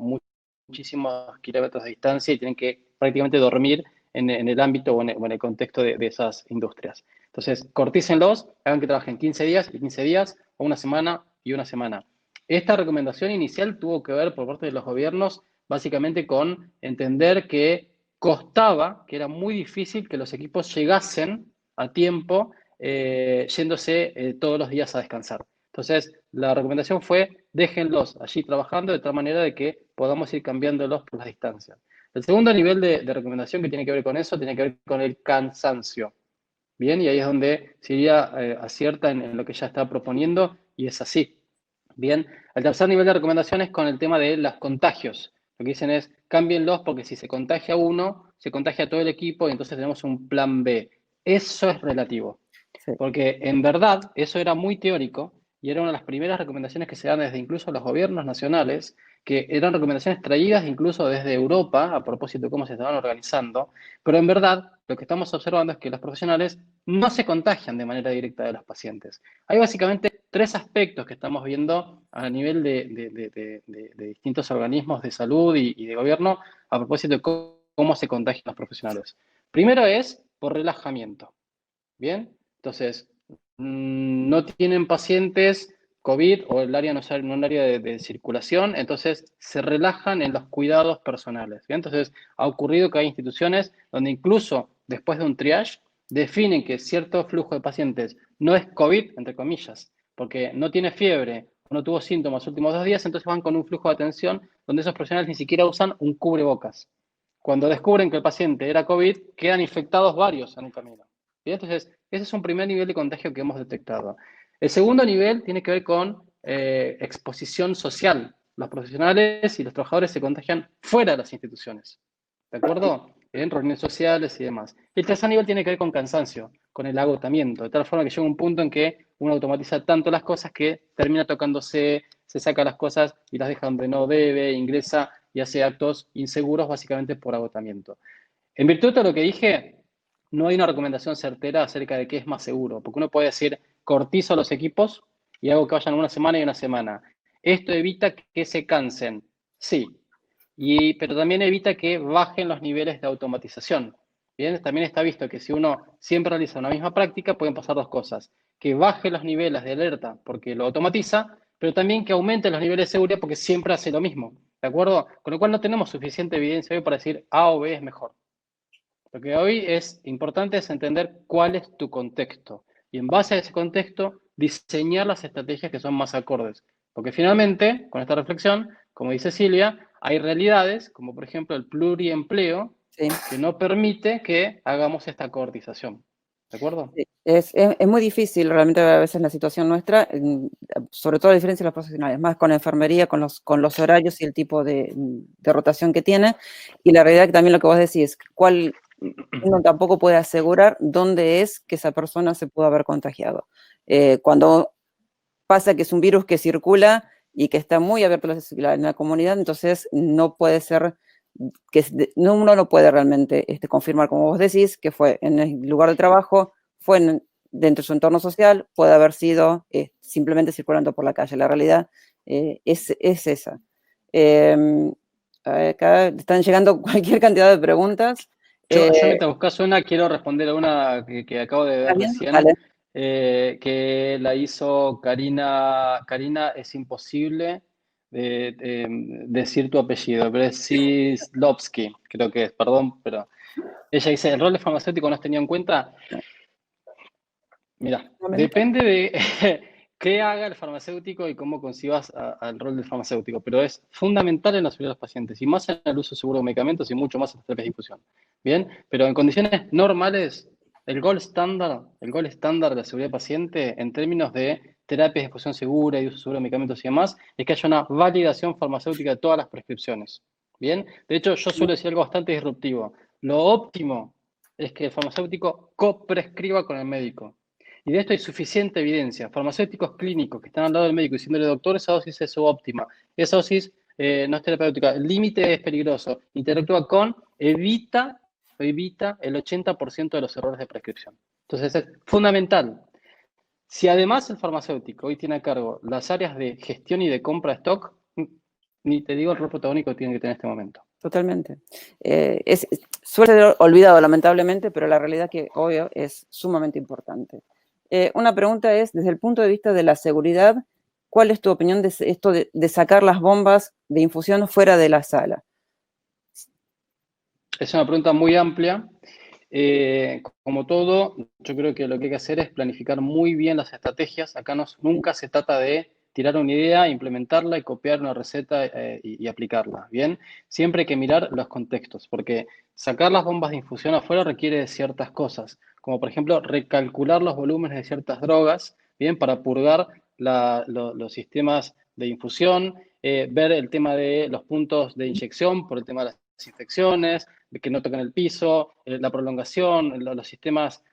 muchísimos kilómetros de distancia y tienen que prácticamente dormir en el ámbito o en el contexto de esas industrias. Entonces, cortícenlos, hagan que trabajen 15 días y 15 días, o una semana y una semana. Esta recomendación inicial tuvo que ver por parte de los gobiernos básicamente con entender que costaba, que era muy difícil que los equipos llegasen a tiempo yéndose todos los días a descansar. Entonces, la recomendación fue déjenlos allí trabajando de tal manera de que podamos ir cambiándolos por las distancias. El segundo nivel de recomendación que tiene que ver con eso tiene que ver con el cansancio. Bien, y ahí es donde Silvia acierta en lo que ella está proponiendo y es así. Bien, el tercer nivel de recomendación es con el tema de los contagios. Lo que dicen es, cámbienlos porque si se contagia uno, se contagia todo el equipo y entonces tenemos un plan B. Eso es relativo. Sí. Porque en verdad eso era muy teórico y era una de las primeras recomendaciones que se dan desde incluso los gobiernos nacionales, que eran recomendaciones traídas incluso desde Europa a propósito de cómo se estaban organizando, pero en verdad lo que estamos observando es que los profesionales no se contagian de manera directa de los pacientes. Hay básicamente tres aspectos que estamos viendo a nivel de distintos organismos de salud y de gobierno a propósito de cómo se contagian los profesionales. Primero es por relajamiento. Bien, entonces, no tienen pacientes COVID o el área no es un área de circulación, entonces se relajan en los cuidados personales. ¿Bien? Entonces, ha ocurrido que hay instituciones donde incluso después de un triage definen que cierto flujo de pacientes no es COVID, entre comillas, porque no tiene fiebre o no tuvo síntomas los últimos 2 días, entonces van con un flujo de atención donde esos profesionales ni siquiera usan un cubrebocas. Cuando descubren que el paciente era COVID, quedan infectados varios en un camino. ¿Bien? Entonces, ese es un primer nivel de contagio que hemos detectado. El segundo nivel tiene que ver con exposición social. Los profesionales y los trabajadores se contagian fuera de las instituciones. ¿De acuerdo? En reuniones sociales y demás. El tercer nivel tiene que ver con cansancio, con el agotamiento, de tal forma que llega un punto en que uno automatiza tanto las cosas que termina tocándose, se saca las cosas y las deja donde no debe, ingresa y hace actos inseguros básicamente por agotamiento. En virtud de lo que dije, no hay una recomendación certera acerca de qué es más seguro, porque uno puede decir, cortizo los equipos y hago que vayan una semana y una semana. Esto evita que se cansen, sí, pero también evita que bajen los niveles de automatización. Bien, también está visto que si uno siempre realiza una misma práctica, pueden pasar dos cosas, que baje los niveles de alerta porque lo automatiza, pero también que aumente los niveles de seguridad porque siempre hace lo mismo, ¿de acuerdo? Con lo cual no tenemos suficiente evidencia hoy para decir A o B es mejor. Lo que hoy es importante es entender cuál es tu contexto y en base a ese contexto diseñar las estrategias que son más acordes. Porque finalmente, con esta reflexión, como dice Silvia, hay realidades, como por ejemplo el pluriempleo, Sí. que no permite que hagamos esta coordización. ¿De acuerdo? Sí, es muy difícil realmente a veces la situación nuestra, sobre todo a diferencia de los profesionales, más con la enfermería, con los horarios y el tipo de rotación que tiene, y la realidad que también lo que vos decís, uno tampoco puede asegurar dónde es que esa persona se pudo haber contagiado. Cuando pasa que es un virus que circula y que está muy abierto en la comunidad, entonces no puede ser uno no puede realmente confirmar, como vos decís, que fue en el lugar de trabajo, fue dentro de su entorno social, puede haber sido simplemente circulando por la calle. La realidad es esa. Acá están llegando cualquier cantidad de preguntas. Yo mientras buscas una, quiero responder a una que acabo de ¿Está ver bien? recién, Vale. que la hizo Karina. Karina, es imposible decir tu apellido, pero es Sislovsky, creo que es, perdón, pero ella dice, ¿el rol de farmacéutico no es tenido en cuenta? Mira, depende de qué haga el farmacéutico y cómo concibas al rol del farmacéutico, pero es fundamental en la seguridad de los pacientes y más en el uso seguro de medicamentos y mucho más en las terapias de infusión. Bien, pero en condiciones normales, el gold estándar de la seguridad del paciente en términos de terapias de infusión segura y uso seguro de medicamentos y demás, es que haya una validación farmacéutica de todas las prescripciones. Bien, de hecho, yo suelo decir algo bastante disruptivo. Lo óptimo es que el farmacéutico coprescriba con el médico. Y de esto hay suficiente evidencia. Farmacéuticos clínicos que están al lado del médico diciéndole, doctor, esa dosis es subóptima, esa dosis no es terapéutica, el límite es peligroso, interactúa con, evita el 80% de los errores de prescripción. Entonces es fundamental. Si además el farmacéutico hoy tiene a cargo las áreas de gestión y de compra de stock, ni te digo el rol protagónico que tiene que tener en este momento. Totalmente. Suele ser olvidado, lamentablemente, pero la realidad que, obvio, es sumamente importante. Una pregunta es, desde el punto de vista de la seguridad, ¿cuál es tu opinión de esto de sacar las bombas de infusión fuera de la sala? Es una pregunta muy amplia. Como todo, yo creo que lo que hay que hacer es planificar muy bien las estrategias. Acá nunca se trata de tirar una idea, implementarla y copiar una receta y aplicarla. Bien, siempre hay que mirar los contextos, porque sacar las bombas de infusión afuera requiere de ciertas cosas, como por ejemplo recalcular los volúmenes de ciertas drogas, bien, para purgar los sistemas de infusión, ver el tema de los puntos de inyección por el tema de las infecciones, de que no toquen el piso, la prolongación, los sistemas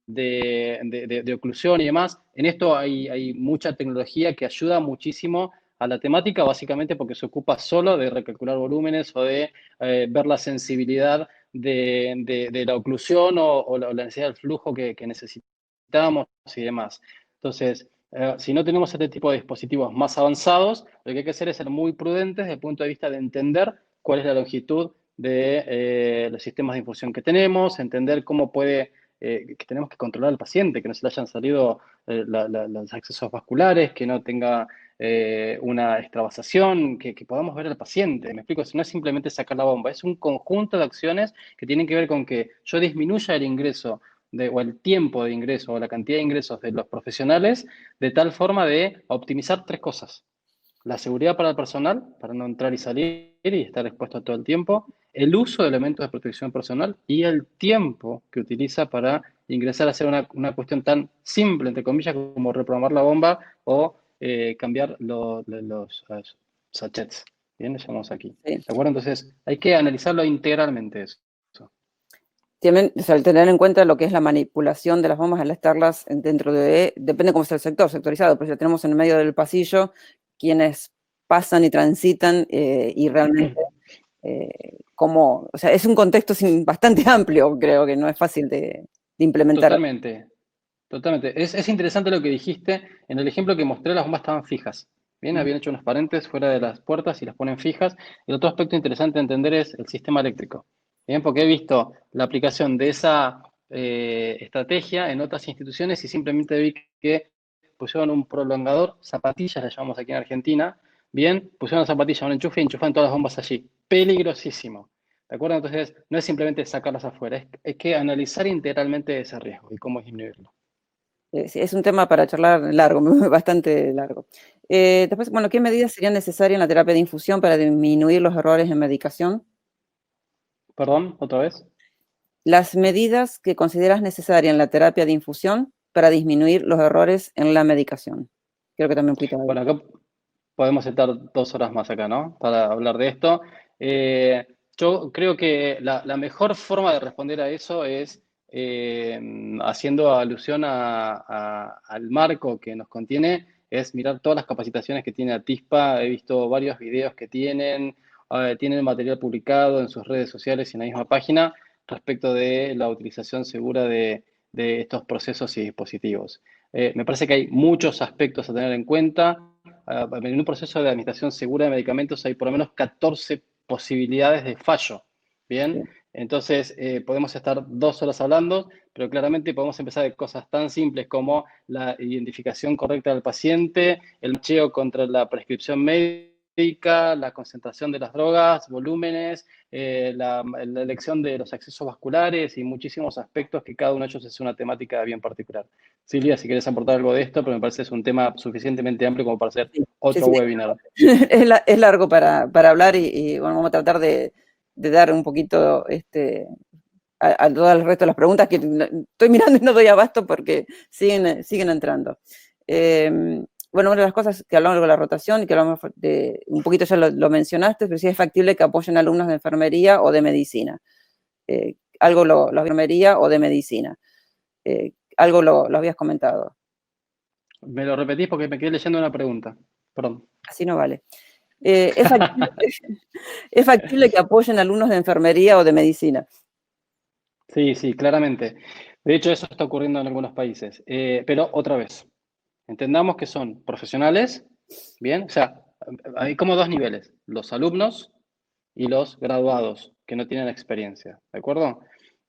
de oclusión y demás. En esto hay mucha tecnología que ayuda muchísimo a la temática, básicamente porque se ocupa solo de recalcular volúmenes o de ver la sensibilidad de la oclusión o la necesidad del flujo que necesitamos y demás. Entonces, si no tenemos este tipo de dispositivos más avanzados, lo que hay que hacer es ser muy prudentes desde el punto de vista de entender cuál es la longitud de los sistemas de infusión que tenemos, entender cómo puede, que tenemos que controlar al paciente, que no se le hayan salido los accesos vasculares, que no tenga una extravasación, que podamos ver al paciente. Me explico, si no es simplemente sacar la bomba, es un conjunto de acciones que tienen que ver con que yo disminuya el ingreso o el tiempo de ingreso o la cantidad de ingresos de los profesionales de tal forma de optimizar tres cosas. La seguridad para el personal, para no entrar y salir y estar expuesto todo el tiempo, el uso de elementos de protección personal y el tiempo que utiliza para ingresar a hacer una cuestión tan simple, entre comillas, como reprogramar la bomba o cambiar los sachets. Bien, le llamamos aquí. Sí. ¿De acuerdo? Entonces, hay que analizarlo integralmente eso. También, o sea, el tener en cuenta lo que es la manipulación de las bombas al estarlas dentro de, depende cómo sea el sector, sectorizado, pero si lo tenemos en el medio del pasillo, quienes pasan y transitan y realmente como, o sea, es un contexto bastante amplio, creo que no es fácil de implementar. Totalmente, totalmente. Es interesante lo que dijiste. En el ejemplo que mostré, las bombas estaban fijas. Bien, habían hecho unos paréntesis fuera de las puertas y las ponen fijas. El otro aspecto interesante de entender es el sistema eléctrico. Bien, porque he visto la aplicación de esa estrategia en otras instituciones y simplemente vi que pusieron un prolongador, zapatillas, le llamamos aquí en Argentina. Bien, pusieron zapatillas, un enchufe y enchufan todas las bombas allí. Peligrosísimo. ¿De acuerdo? Entonces, no es simplemente sacarlas afuera, es que analizar integralmente ese riesgo y cómo disminuirlo. Sí, es un tema para charlar largo, bastante largo. Después, bueno, ¿qué medidas serían necesarias en la terapia de infusión para disminuir los errores en medicación? Perdón, otra vez. Las medidas que consideras necesarias en la terapia de infusión para disminuir los errores en la medicación. Creo que también un poquito ahí. Bueno, acá podemos estar 2 horas más acá, ¿no? Para hablar de esto. Yo creo que la mejor forma de responder a eso es haciendo alusión al marco que nos contiene, es mirar todas las capacitaciones que tiene ATISPA. He visto varios videos que tienen material publicado en sus redes sociales y en la misma página respecto de la utilización segura de estos procesos y dispositivos. Me parece que hay muchos aspectos a tener en cuenta. En un proceso de administración segura de medicamentos hay por lo menos 14 posibilidades de fallo. Bien, entonces podemos estar 2 horas hablando, pero claramente podemos empezar de cosas tan simples como la identificación correcta del paciente, el macheo contra la prescripción médica, la concentración de las drogas, volúmenes, la elección de los accesos vasculares y muchísimos aspectos que cada uno de ellos es una temática bien particular. Silvia, si quieres aportar algo de esto, pero me parece que es un tema suficientemente amplio como para hacer Sí, otro sí. webinar. Es largo para hablar y, bueno, vamos a tratar de dar un poquito a todo el resto de las preguntas que estoy mirando y no doy abasto porque siguen entrando. Bueno, una de las cosas que hablamos de la rotación y que hablamos de, un poquito ya lo mencionaste, pero sí es factible que apoyen alumnos de enfermería o de medicina. Algo lo de enfermería o de medicina. Algo lo habías comentado. Me lo repetís porque me quedé leyendo una pregunta. Perdón. Así no vale. Es factible que apoyen alumnos de enfermería o de medicina. Sí, sí, claramente. De hecho, eso está ocurriendo en algunos países. Pero otra vez, entendamos que son profesionales, ¿bien? O sea, hay como dos niveles, los alumnos y los graduados que no tienen experiencia, ¿de acuerdo?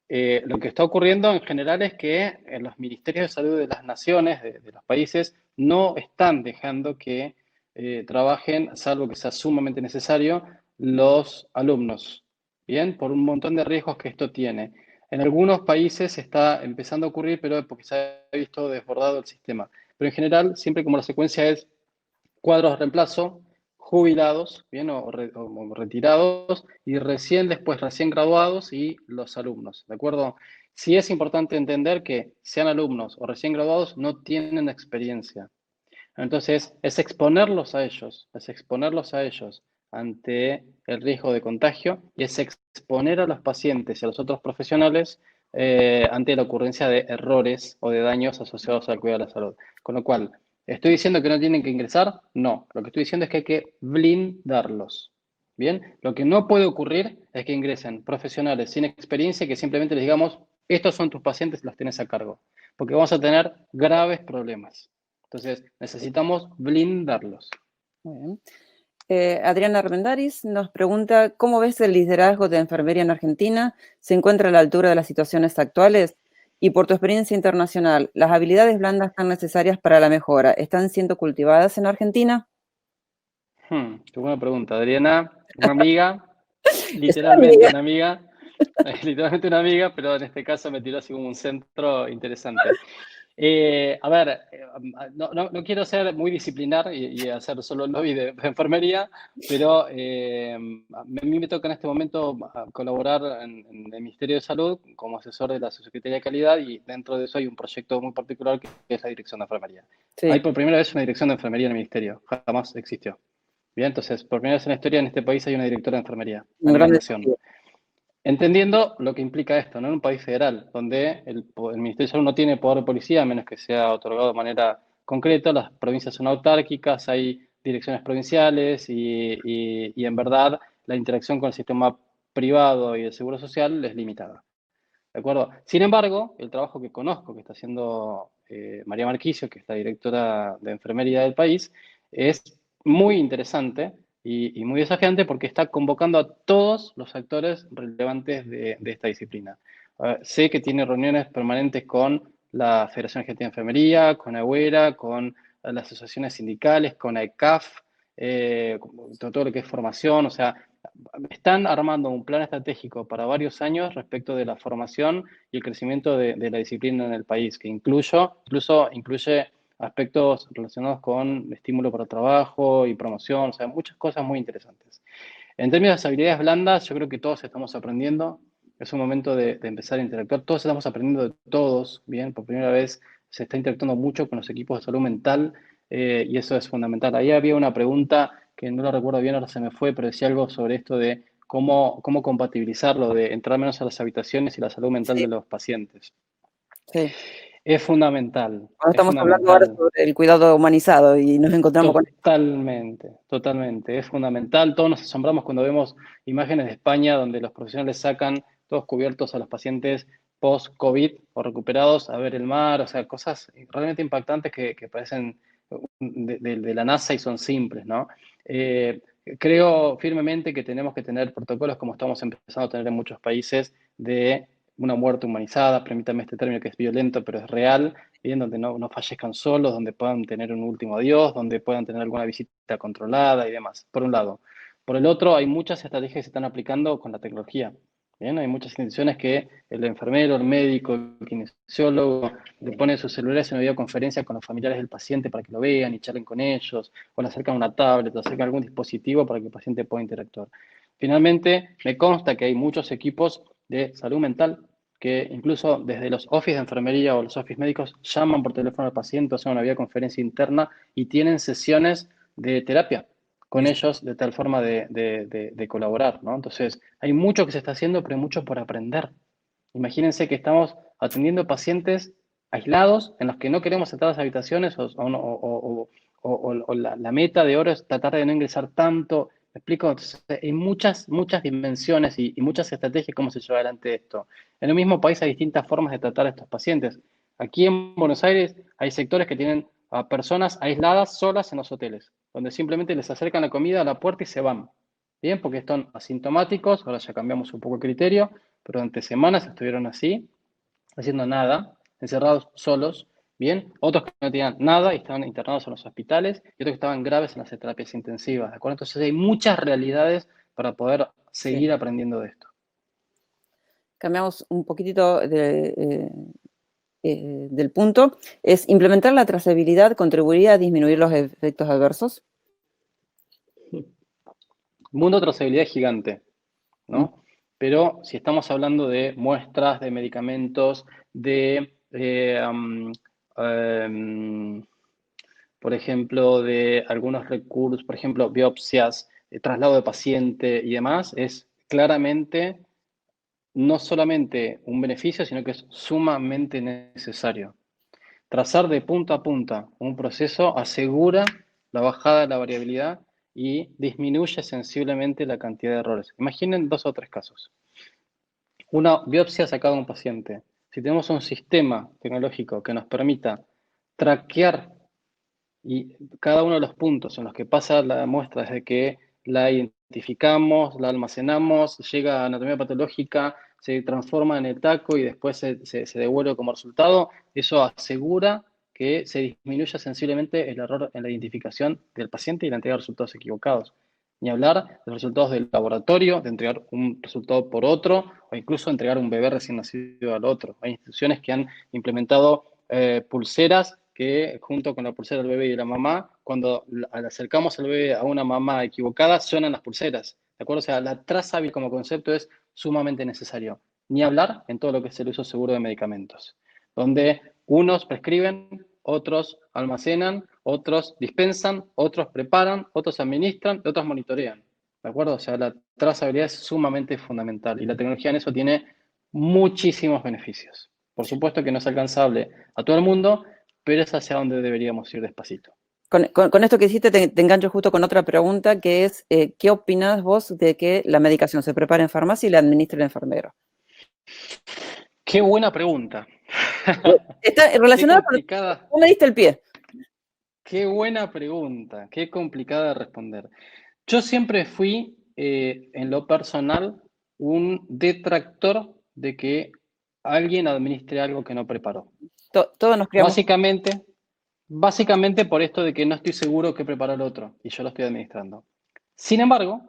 Lo que está ocurriendo en general es que en los ministerios de salud de las naciones, de los países, no están dejando que trabajen, salvo que sea sumamente necesario, los alumnos, ¿bien? Por un montón de riesgos que esto tiene. En algunos países está empezando a ocurrir, pero porque se ha visto desbordado el sistema. Pero en general, siempre como la secuencia es cuadros de reemplazo, jubilados, bien, o retirados, y recién graduados y los alumnos, ¿de acuerdo? Sí es importante entender que sean alumnos o recién graduados no tienen experiencia. Entonces, es exponerlos a ellos ante el riesgo de contagio y es exponer a los pacientes y a los otros profesionales ante la ocurrencia de errores o de daños asociados al cuidado de la salud. Con lo cual, ¿estoy diciendo que no tienen que ingresar? No, lo que estoy diciendo es que hay que blindarlos. Bien, lo que no puede ocurrir es que ingresen profesionales sin experiencia y que simplemente les digamos, estos son tus pacientes, los tienes a cargo, porque vamos a tener graves problemas. Entonces, necesitamos blindarlos. Muy bien. Adriana Armendáriz nos pregunta, ¿cómo ves el liderazgo de enfermería en Argentina? ¿Se encuentra a la altura de las situaciones actuales? Y por tu experiencia internacional, ¿las habilidades blandas tan necesarias para la mejora están siendo cultivadas en Argentina? Qué buena pregunta, Adriana. Una amiga, Es una literalmente amiga. una amiga, literalmente una amiga, pero en este caso me tiró así como un centro interesante. A ver, no quiero ser muy disciplinar y hacer solo el lobby de enfermería, pero a mí me toca en este momento colaborar en el Ministerio de Salud como asesor de la Subsecretaría de Calidad y dentro de eso hay un proyecto muy particular que es la Dirección de Enfermería. Hay Sí, por primera vez una Dirección de Enfermería en el Ministerio, jamás existió. Bien, entonces, por primera vez en la historia en este país hay una directora de enfermería a un gran nivel nación. desafío. Entendiendo lo que implica esto, ¿no? En un país federal, donde el Ministerio de Salud no tiene poder de policía, a menos que sea otorgado de manera concreta, las provincias son autárquicas, hay direcciones provinciales y en verdad la interacción con el sistema privado y el seguro social es limitada. ¿De acuerdo? Sin embargo, el trabajo que conozco que está haciendo María Marquicio, que es la directora de enfermería del país, es muy interesante y muy desafiante porque está convocando a todos los actores relevantes de esta disciplina. Sé que tiene reuniones permanentes con la Federación Argentina de Enfermería, con AGUERA, con las asociaciones sindicales, con AECAF, todo lo que es formación, o sea, están armando un plan estratégico para varios años respecto de la formación y el crecimiento de la disciplina en el país, que incluso incluye aspectos relacionados con estímulo para el trabajo y promoción, o sea, muchas cosas muy interesantes. En términos de las habilidades blandas, yo creo que todos estamos aprendiendo, es un momento de empezar a interactuar, todos estamos aprendiendo de todos, bien, por primera vez se está interactuando mucho con los equipos de salud mental y eso es fundamental. Ahí había una pregunta que no lo recuerdo bien, ahora se me fue, pero decía algo sobre esto de cómo compatibilizarlo, de entrar menos a las habitaciones y la salud mental Sí, de los pacientes. sí. Es fundamental, Cuando es estamos hablando ahora fundamental. sobre el cuidado humanizado y nos encontramos con esto. Totalmente, totalmente. Es fundamental. Todos nos asombramos cuando vemos imágenes de España donde los profesionales sacan todos cubiertos a los pacientes post-COVID o recuperados a ver el mar, o sea, cosas realmente impactantes que parecen de la NASA y son simples, ¿no? Eh, Creo firmemente que tenemos que tener protocolos como estamos empezando a tener en muchos países de una muerte humanizada, permítame este término que es violento, pero es real, bien, donde no fallezcan solos, donde puedan tener un último adiós, donde puedan tener alguna visita controlada y demás, por un lado. Por el otro, hay muchas estrategias que se están aplicando con la tecnología. Bien, hay muchas instituciones que el enfermero, el médico, el kinesiólogo le ponen sus celulares en una videoconferencia con los familiares del paciente para que lo vean y charlen con ellos, o le acercan una tablet, o acercan algún dispositivo para que el paciente pueda interactuar. Finalmente, me consta que hay muchos equipos de salud mental que incluso desde los office de enfermería o los office médicos llaman por teléfono al paciente, hacen una videoconferencia interna y tienen sesiones de terapia con ellos de tal forma de colaborar, ¿no? Entonces, hay mucho que se está haciendo, pero hay mucho por aprender. Imagínense que estamos atendiendo pacientes aislados en los que no queremos entrar a las habitaciones o la meta de oro es tratar de no ingresar tanto. ¿Me explico? Entonces, hay muchas dimensiones y muchas estrategias cómo se lleva adelante esto. En el mismo país hay distintas formas de tratar a estos pacientes. Aquí en Buenos Aires hay sectores que tienen a personas aisladas solas en los hoteles, donde simplemente les acercan la comida a la puerta y se van. Bien, porque están asintomáticos, ahora ya cambiamos un poco el criterio, pero durante semanas estuvieron así, haciendo nada, encerrados solos, bien. Otros que no tenían nada y estaban internados en los hospitales, y otros que estaban graves en las terapias intensivas, ¿de acuerdo? Entonces hay muchas realidades para poder Sí. seguir aprendiendo de esto. Cambiamos un poquitito del punto. Es implementar la trazabilidad contribuiría a disminuir los efectos adversos. Mundo de trazabilidad gigante, Mm, ¿no? Pero si estamos hablando de muestras, de medicamentos, de por ejemplo, de algunos recursos, por ejemplo, biopsias, traslado de paciente y demás, es claramente no solamente un beneficio, sino que es sumamente necesario. Trazar de punta a punta un proceso asegura la bajada de la variabilidad y disminuye sensiblemente la cantidad de errores. Imaginen 2 o 3 casos. Una biopsia sacada de un paciente. Si tenemos un sistema tecnológico que nos permita traquear y cada uno de los puntos en los que pasa la muestra, desde que la identificamos, la almacenamos, llega a anatomía patológica, se transforma en el taco y después se devuelve como resultado, eso asegura que se disminuya sensiblemente el error en la identificación del paciente y la entrega de resultados equivocados. Ni hablar de los resultados del laboratorio, de entregar un resultado por otro, o incluso entregar un bebé recién nacido al otro. Hay instituciones que han implementado pulseras que junto con la pulsera del bebé y de la mamá, cuando acercamos al bebé a una mamá equivocada, suenan las pulseras. ¿De acuerdo? O sea, la trazabilidad como concepto es sumamente necesario. Ni hablar en todo lo que es el uso seguro de medicamentos, donde unos prescriben, otros almacenan, otros dispensan, otros preparan, otros administran, y otros monitorean. ¿De acuerdo? O sea, la trazabilidad es sumamente fundamental y la tecnología en eso tiene muchísimos beneficios. Por supuesto que no es alcanzable a todo el mundo, pero es hacia donde deberíamos ir despacito. Con esto que hiciste te engancho justo con otra pregunta, que es, ¿qué opinás vos de que la medicación se prepare en farmacia y la administre el enfermero? Qué buena pregunta. Está Qué relacionada con... complicada. Vos me diste el pie. Qué buena pregunta. Qué complicada de responder. Yo siempre fui, en lo personal, un detractor de que alguien administre algo que no preparó. Todos nos criamos. Básicamente por esto de que no estoy seguro qué preparó el otro y yo lo estoy administrando. Sin embargo,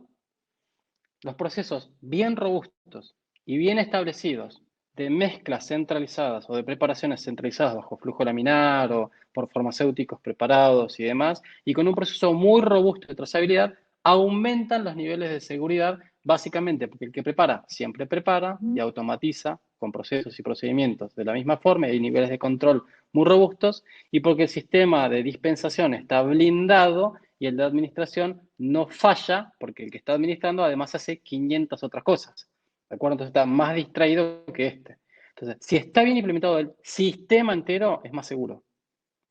los procesos bien robustos y bien establecidos de mezclas centralizadas o de preparaciones centralizadas bajo flujo laminar o por farmacéuticos preparados y demás, y con un proceso muy robusto de trazabilidad, aumentan los niveles de seguridad, básicamente porque el que prepara siempre prepara y automatiza con procesos y procedimientos de la misma forma, y hay niveles de control muy robustos, y porque el sistema de dispensación está blindado y el de administración no falla, porque el que está administrando además hace 500 otras cosas. ¿De acuerdo? Entonces está más distraído que este. Entonces, si está bien implementado el sistema entero, es más seguro.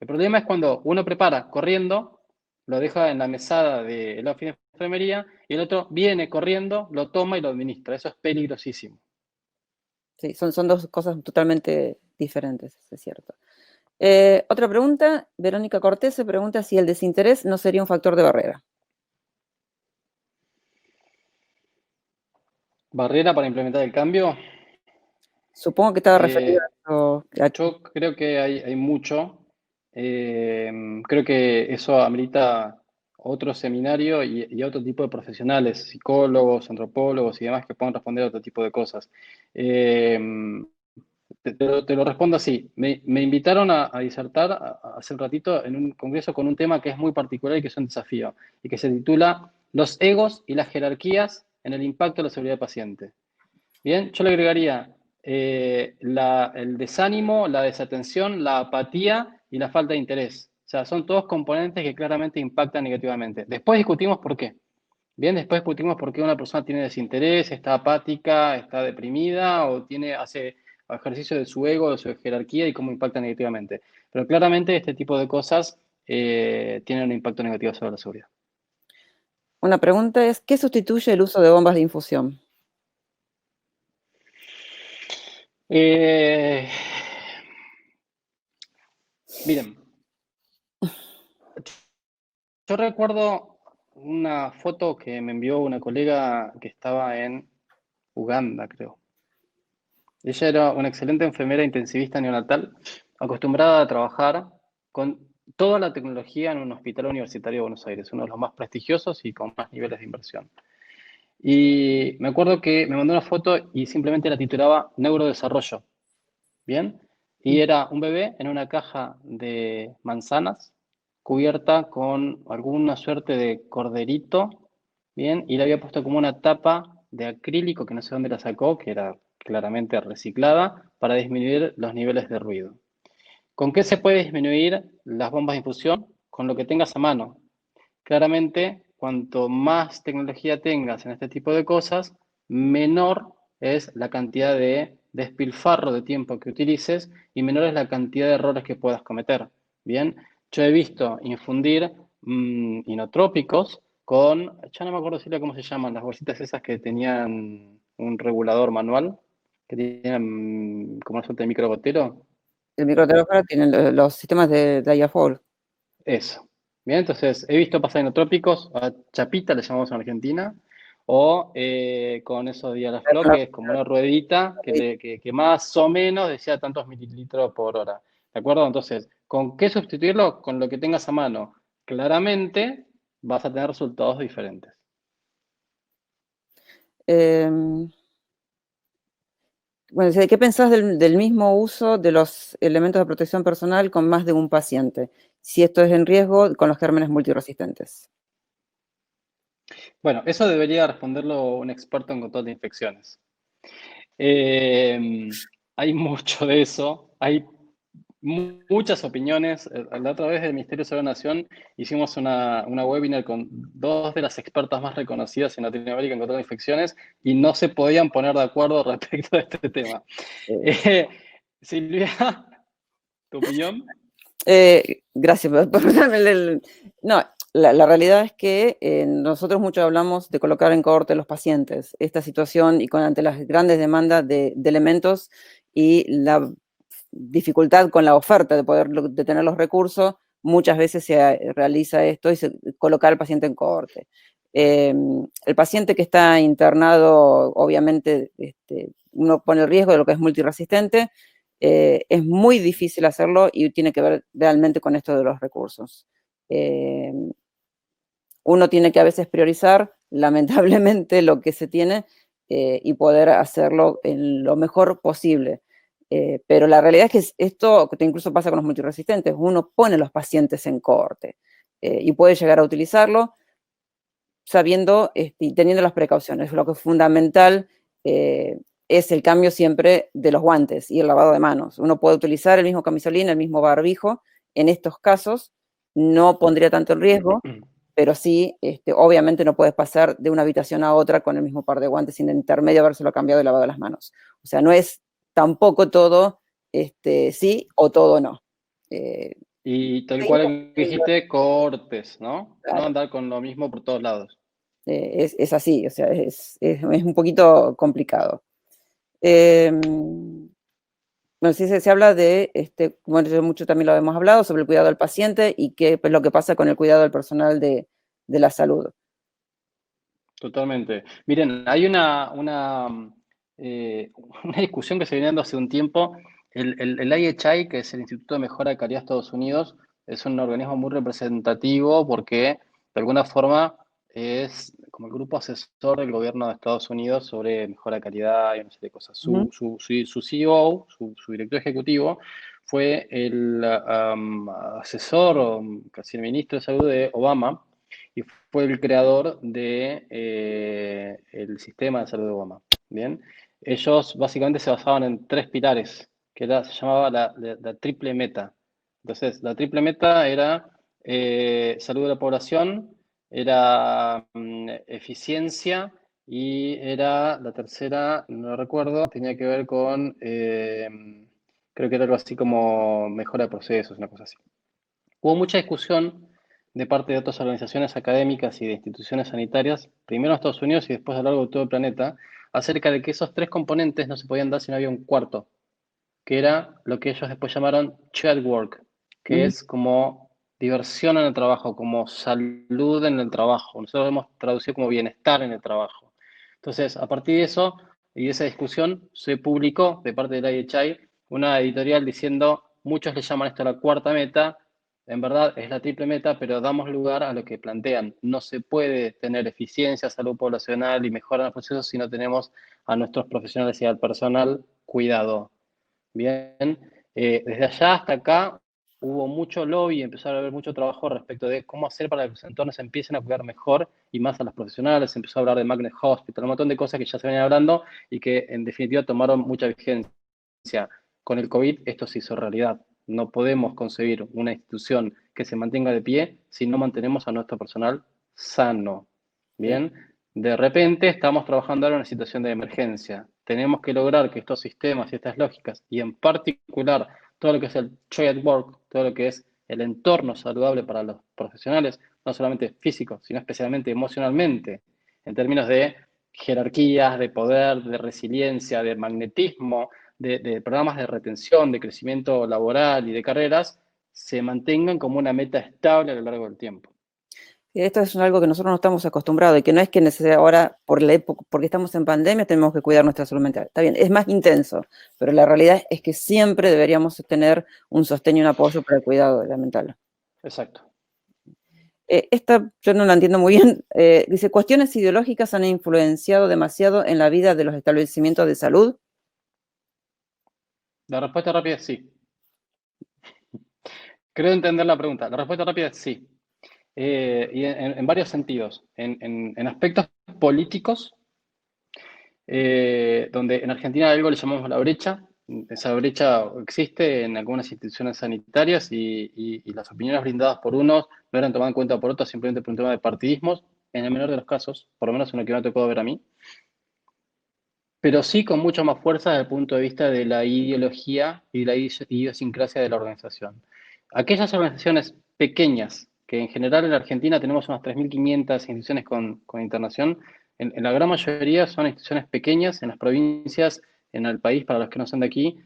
El problema es cuando uno prepara corriendo, lo deja en la mesada de la oficina de enfermería y el otro viene corriendo, lo toma y lo administra. Eso es peligrosísimo. Sí, son dos cosas totalmente diferentes, es cierto. Otra pregunta, Verónica Cortés se pregunta si el desinterés no sería un factor de barrera. ¿Barrera para implementar el cambio? Supongo que estaba referido a eso. Yo creo que hay mucho. Creo que eso amerita otro seminario y otro tipo de profesionales, psicólogos, antropólogos y demás que puedan responder a otro tipo de cosas. Eh, te lo respondo así. Me invitaron a disertar hace un ratito en un congreso con un tema que es muy particular y que es un desafío, y que se titula Los egos y las jerarquías en el impacto de la seguridad del paciente. Bien, yo le agregaría el desánimo, la desatención, la apatía y la falta de interés. O sea, son todos componentes que claramente impactan negativamente. Después discutimos por qué. Bien, después discutimos por qué una persona tiene desinterés, está apática, está deprimida o hace ejercicio de su ego, de su jerarquía y cómo impacta negativamente. Pero claramente este tipo de cosas tienen un impacto negativo sobre la seguridad. Una pregunta es, ¿qué sustituye el uso de bombas de infusión? Miren, yo recuerdo una foto que me envió una colega que estaba en Uganda, creo. Ella era una excelente enfermera intensivista neonatal, acostumbrada a trabajar con toda la tecnología en un hospital universitario de Buenos Aires, uno de los más prestigiosos y con más niveles de inversión. Y me acuerdo que me mandó una foto y simplemente la titulaba Neurodesarrollo. ¿Bien? Y era un bebé en una caja de manzanas cubierta con alguna suerte de corderito, ¿bien? Y le había puesto como una tapa de acrílico que no sé dónde la sacó, que era claramente reciclada, para disminuir los niveles de ruido. ¿Con qué se puede disminuir las bombas de infusión? con lo que tengas a mano. Claramente, cuanto más tecnología tengas en este tipo de cosas, menor es la cantidad de despilfarro de tiempo que utilices y menor es la cantidad de errores que puedas cometer. Bien, yo he visto infundir inotrópicos con, ya no me acuerdo cómo se llaman, las bolsitas esas que tenían un regulador manual, que tenían como una suerte de microgotero. El microteléfono tiene los sistemas de diafol. Eso. Bien, entonces he visto pasar inotrópicos, a chapita le llamamos en Argentina, o con eso Dialaflow, que es como una ruedita que más o menos decía tantos mililitros por hora. ¿De acuerdo? Entonces, ¿con qué sustituirlo? Con lo que tengas a mano. Claramente vas a tener resultados diferentes. Bueno, ¿qué pensás del mismo uso de los elementos de protección personal con más de un paciente? Si esto es en riesgo con los gérmenes multiresistentes. Bueno, eso debería responderlo un experto en control de infecciones. Hay mucho de eso, hay muchas opiniones. La otra vez del Ministerio de Salud de la Nación hicimos una webinar con dos de las expertas más reconocidas en Latinoamérica en control de infecciones y no se podían poner de acuerdo respecto a este tema. Silvia, ¿tu opinión? Gracias por darme No, la realidad es que nosotros mucho hablamos de colocar en cohorte los pacientes. Esta situación y ante las grandes demandas de elementos y la dificultad con la oferta de tener los recursos, muchas veces se realiza esto y se coloca al paciente en cohorte. El paciente que está internado, obviamente, uno pone el riesgo de lo que es multiresistente. Es muy difícil hacerlo y tiene que ver realmente con esto de los recursos. Uno tiene que a veces priorizar, lamentablemente, lo que se tiene y poder hacerlo en lo mejor posible. Pero la realidad es que esto incluso pasa con los multiresistentes. Uno pone los pacientes en cohorte y puede llegar a utilizarlo sabiendo y teniendo las precauciones. Lo que es fundamental es el cambio siempre de los guantes y el lavado de manos. Uno puede utilizar el mismo camisolín, el mismo barbijo. En estos casos no pondría tanto en riesgo, pero sí, obviamente no puedes pasar de una habitación a otra con el mismo par de guantes sin intermedio habérselo cambiado y lavado las manos. O sea, no es tampoco todo sí o todo no. Y tal cual que dijiste, cortes, ¿no? Claro. No andar con lo mismo por todos lados. Es así, o sea, es un poquito complicado. Bueno, sí se habla de, bueno, mucho también lo hemos hablado, sobre el cuidado del paciente y qué es lo que pasa con el cuidado del personal de la salud. Totalmente. Miren, hay una discusión que se viene dando hace un tiempo. El IHI, que es el Instituto de Mejora de Calidad de Estados Unidos, es un organismo muy representativo porque de alguna forma es como el grupo asesor del gobierno de Estados Unidos sobre mejora de calidad y una serie de cosas. Su CEO, su director ejecutivo, fue el asesor o casi el ministro de salud de Obama y fue el creador de el sistema de salud de Obama. Bien, ellos básicamente se basaban en tres pilares, que se llamaba la triple meta. Entonces, la triple meta era salud de la población, era eficiencia y era la tercera, no lo recuerdo, tenía que ver con, creo que era algo así como mejora de procesos, una cosa así. Hubo mucha discusión de parte de otras organizaciones académicas y de instituciones sanitarias, primero en Estados Unidos y después a lo largo de todo el planeta, acerca de que esos tres componentes no se podían dar si no había un cuarto, que era lo que ellos después llamaron shared work, que es como diversión en el trabajo, como salud en el trabajo. Nosotros lo hemos traducido como bienestar en el trabajo. Entonces, a partir de eso y de esa discusión, se publicó de parte del IHI una editorial diciendo, muchos le llaman esto la cuarta meta, en verdad es la triple meta, pero damos lugar a lo que plantean. No se puede tener eficiencia, salud poblacional y mejora en los procesos si no tenemos a nuestros profesionales y al personal cuidado. Bien, desde allá hasta acá hubo mucho lobby, empezaron a haber mucho trabajo respecto de cómo hacer para que los entornos empiecen a cuidar mejor y más a los profesionales. Se empezó a hablar de Magnet Hospital, un montón de cosas que ya se venían hablando y que en definitiva tomaron mucha vigencia. Con el COVID esto se hizo realidad. No podemos concebir una institución que se mantenga de pie si no mantenemos a nuestro personal sano. Bien, de repente estamos trabajando ahora en una situación de emergencia. Tenemos que lograr que estos sistemas y estas lógicas, y en particular todo lo que es el trade at work, todo lo que es el entorno saludable para los profesionales, no solamente físico, sino especialmente emocionalmente, en términos de jerarquías, de poder, de resiliencia, de magnetismo, de programas de retención, de crecimiento laboral y de carreras, se mantengan como una meta estable a lo largo del tiempo. Esto es algo que nosotros no estamos acostumbrados y que no es que ahora, por la época, porque estamos en pandemia, tenemos que cuidar nuestra salud mental. Está bien, es más intenso, pero la realidad es que siempre deberíamos tener un sostén y un apoyo para el cuidado de la mental. Exacto. Esta yo no la entiendo muy bien. Dice, ¿cuestiones ideológicas han influenciado demasiado en la vida de los establecimientos de salud? La respuesta rápida es sí. Creo entender la pregunta. La respuesta rápida es sí. Y en varios sentidos. En aspectos políticos, donde en Argentina hay algo que le llamamos la brecha. Esa brecha existe en algunas instituciones sanitarias y las opiniones brindadas por unos no eran tomadas en cuenta por otros simplemente por un tema de partidismos, en el menor de los casos, por lo menos en lo que me ha tocado ver a mí. Pero sí con mucha más fuerza desde el punto de vista de la ideología y la idiosincrasia de la organización. Aquellas organizaciones pequeñas, que en general en Argentina tenemos unas 3.500 instituciones con internación, en la gran mayoría son instituciones pequeñas, en las provincias, en el país, para los que no son de aquí,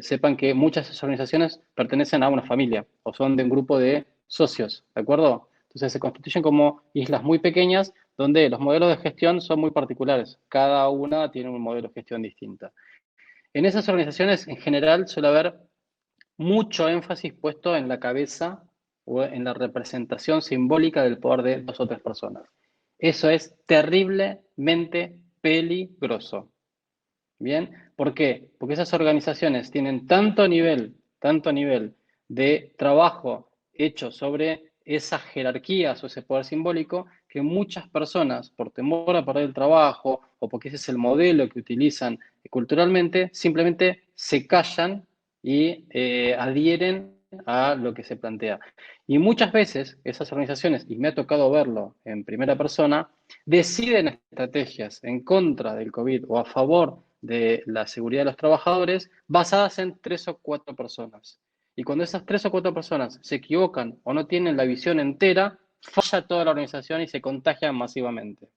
sepan que muchas de esas organizaciones pertenecen a una familia o son de un grupo de socios, ¿de acuerdo? Entonces se constituyen como islas muy pequeñas donde los modelos de gestión son muy particulares. Cada una tiene un modelo de gestión distinta. En esas organizaciones, en general, suele haber mucho énfasis puesto en la cabeza o en la representación simbólica del poder de 2 o 3 personas. Eso es terriblemente peligroso. ¿Bien? ¿Por qué? Porque esas organizaciones tienen tanto nivel de trabajo hecho sobre esas jerarquías o ese poder simbólico que muchas personas, por temor a perder el trabajo o porque ese es el modelo que utilizan culturalmente, simplemente se callan y adhieren a lo que se plantea. Y muchas veces esas organizaciones, y me ha tocado verlo en primera persona, deciden estrategias en contra del COVID o a favor de la seguridad de los trabajadores basadas en 3 o 4 personas. Y cuando esas 3 o 4 personas se equivocan o no tienen la visión entera, falla toda la organización y se contagian masivamente.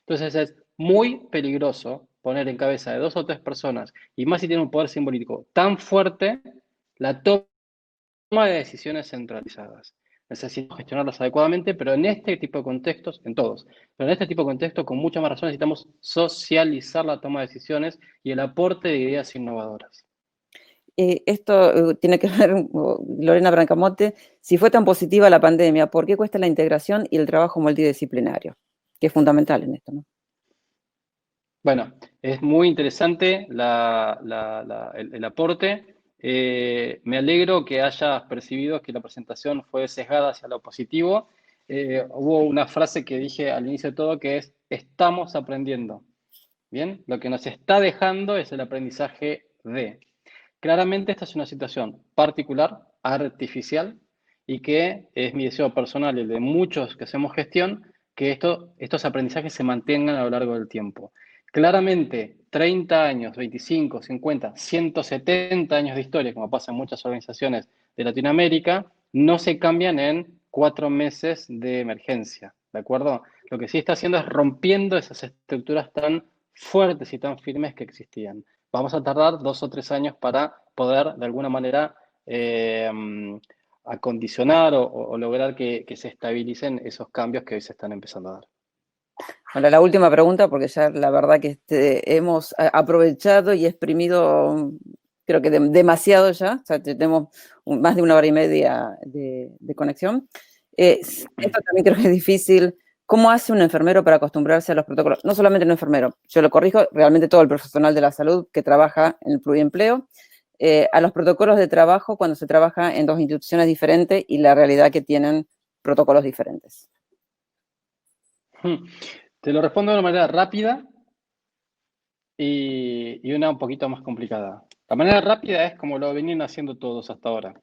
Entonces es muy peligroso poner en cabeza de 2 o 3 personas, y más si tiene un poder simbólico tan fuerte, la toma de decisiones centralizadas. Necesitamos gestionarlas adecuadamente, pero en este tipo de contextos, en todos, pero en este tipo de contextos, con mucha más razón, necesitamos socializar la toma de decisiones y el aporte de ideas innovadoras. Esto tiene que ver, Lorena Brancamote, si fue tan positiva la pandemia, ¿por qué cuesta la integración y el trabajo multidisciplinario? Que es fundamental en esto, ¿no? Bueno, es muy interesante el aporte. Me alegro que hayas percibido que la presentación fue sesgada hacia lo positivo. Hubo una frase que dije al inicio de todo que es, estamos aprendiendo. Bien, lo que nos está dejando es el aprendizaje de. Claramente esta es una situación particular, artificial, y que es mi deseo personal y el de muchos que hacemos gestión, que estos aprendizajes se mantengan a lo largo del tiempo. Claramente, 30 años, 25, 50, 170 años de historia, como pasa en muchas organizaciones de Latinoamérica, no se cambian en 4 meses de emergencia, ¿de acuerdo? Lo que sí está haciendo es rompiendo esas estructuras tan fuertes y tan firmes que existían. Vamos a tardar 2 o 3 años para poder, de alguna manera, acondicionar o lograr que se estabilicen esos cambios que hoy se están empezando a dar. Ahora, la última pregunta, porque ya la verdad que hemos aprovechado y exprimido, creo que demasiado ya, o sea, tenemos más de 1 hora y media de conexión. Esto también creo que es difícil. ¿Cómo hace un enfermero para acostumbrarse a los protocolos? No solamente un enfermero, yo lo corrijo, realmente todo el profesional de la salud que trabaja en el pluriempleo, a los protocolos de trabajo cuando se trabaja en 2 instituciones diferentes y la realidad que tienen protocolos diferentes. Te lo respondo de una manera rápida y una un poquito más complicada. La manera rápida es como lo venían haciendo todos hasta ahora.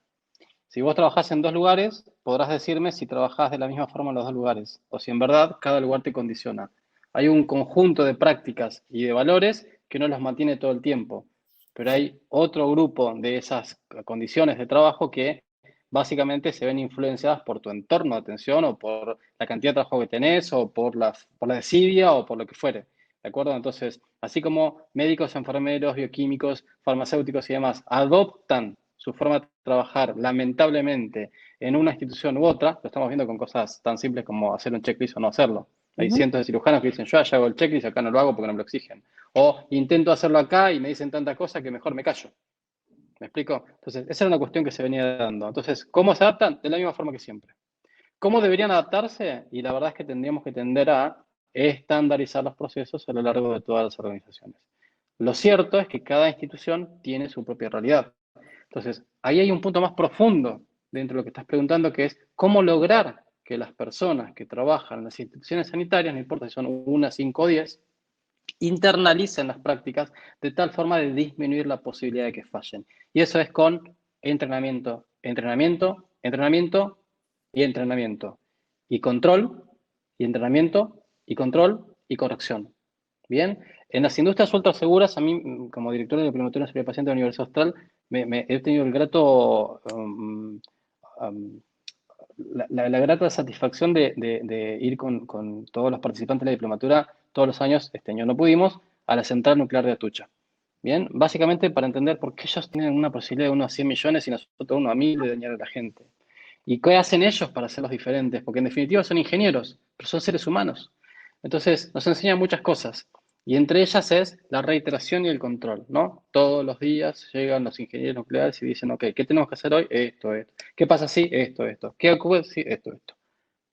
Si vos trabajás en 2 lugares, podrás decirme si trabajás de la misma forma en los 2 lugares, o si en verdad cada lugar te condiciona. Hay un conjunto de prácticas y de valores que no los mantiene todo el tiempo, pero hay otro grupo de esas condiciones de trabajo que básicamente se ven influenciadas por tu entorno de atención o por la cantidad de trabajo que tenés o por la desidia o por lo que fuere. ¿De acuerdo? Entonces, así como médicos, enfermeros, bioquímicos, farmacéuticos y demás adoptan su forma de trabajar, lamentablemente, en una institución u otra, lo estamos viendo con cosas tan simples como hacer un checklist o no hacerlo. Hay cientos de cirujanos que dicen, yo allá hago el checklist, acá no lo hago porque no me lo exigen. O intento hacerlo acá y me dicen tantas cosas que mejor me callo. ¿Me explico? Entonces, esa era una cuestión que se venía dando. Entonces, ¿cómo se adaptan? De la misma forma que siempre. ¿Cómo deberían adaptarse? Y la verdad es que tendríamos que tender a estandarizar los procesos a lo largo de todas las organizaciones. Lo cierto es que cada institución tiene su propia realidad. Entonces, ahí hay un punto más profundo dentro de lo que estás preguntando, que es cómo lograr que las personas que trabajan en las instituciones sanitarias, no importa si son 1, 5 o 10, internalicen las prácticas de tal forma de disminuir la posibilidad de que fallen. Y eso es con entrenamiento, entrenamiento, entrenamiento y entrenamiento. Y control, y entrenamiento, y control, y corrección. Bien, en las industrias ultra seguras, a mí, como director de la Diplomatura en Seguridad del Paciente de la Universidad Austral, he tenido el grato, la grata satisfacción de ir con todos los participantes de la diplomatura todos los años, este año no pudimos, a la central nuclear de Atucha. Bien, básicamente para entender por qué ellos tienen una posibilidad de 1 a 100 millones y nosotros 1 a 1000 de dañar a la gente. ¿Y qué hacen ellos para hacerlos diferentes? Porque en definitiva son ingenieros, pero son seres humanos. Entonces nos enseñan muchas cosas. Y entre ellas es la reiteración y el control, ¿no? Todos los días llegan los ingenieros nucleares y dicen, ok, ¿qué tenemos que hacer hoy? Esto, esto. ¿Qué pasa si? Esto, esto. ¿Qué ocurre si? Esto, esto.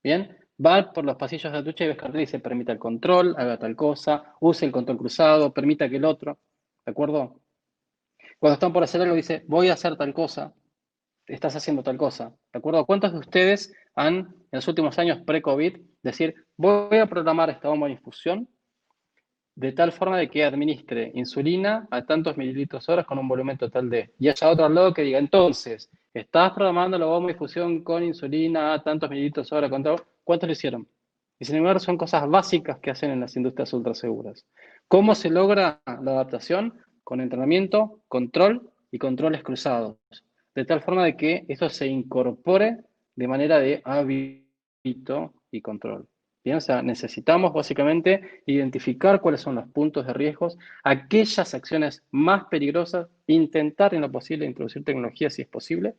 Bien, va por los pasillos de Atucha y ves cartel y dice, permita el control, haga tal cosa, use el control cruzado, permita que el otro, ¿de acuerdo? Cuando están por hacer algo dice, voy a hacer tal cosa, estás haciendo tal cosa, ¿de acuerdo? ¿Cuántos de ustedes han, en los últimos años pre-COVID, decir, voy a programar esta bomba de infusión de tal forma de que administre insulina a tantos mililitros horas con un volumen total de... Y haya otro al lado que diga, entonces, estás programando la bomba de infusión con insulina a tantos mililitros hora, ¿cuántos lo hicieron? Y sin embargo son cosas básicas que hacen en las industrias ultraseguras. ¿Cómo se logra la adaptación? Con entrenamiento, control y controles cruzados. De tal forma de que esto se incorpore de manera de hábito y control. Bien, o sea, necesitamos básicamente identificar cuáles son los puntos de riesgos, aquellas acciones más peligrosas, intentar en lo posible introducir tecnología si es posible,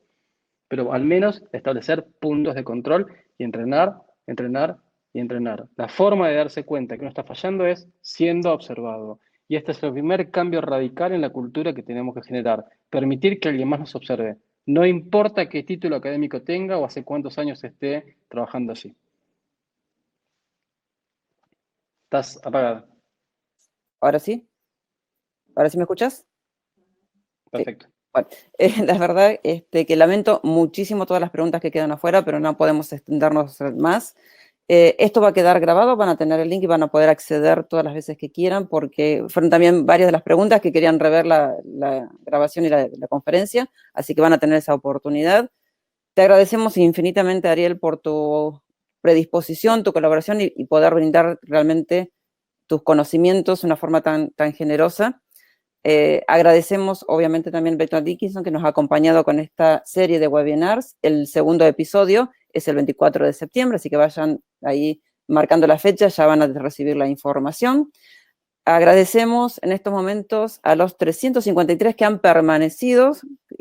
pero al menos establecer puntos de control y entrenar, entrenar y entrenar. La forma de darse cuenta que uno está fallando es siendo observado. Y este es el primer cambio radical en la cultura que tenemos que generar. Permitir que alguien más nos observe. No importa qué título académico tenga o hace cuántos años esté trabajando así. Estás apagada. ¿Ahora sí? ¿Ahora sí me escuchas? Sí. Perfecto. Bueno, la verdad que lamento muchísimo todas las preguntas que quedan afuera, pero no podemos extendernos más. Esto va a quedar grabado, van a tener el link y van a poder acceder todas las veces que quieran, porque fueron también varias de las preguntas que querían rever la grabación y la conferencia, así que van a tener esa oportunidad. Te agradecemos infinitamente, Ariel, por tu predisposición, tu colaboración y poder brindar realmente tus conocimientos de una forma tan generosa. Agradecemos obviamente también a Beto Dickinson que nos ha acompañado con esta serie de webinars. El segundo episodio es el 24 de septiembre, así que vayan ahí marcando la fecha, ya van a recibir la información. Agradecemos en estos momentos a los 353 que han permanecido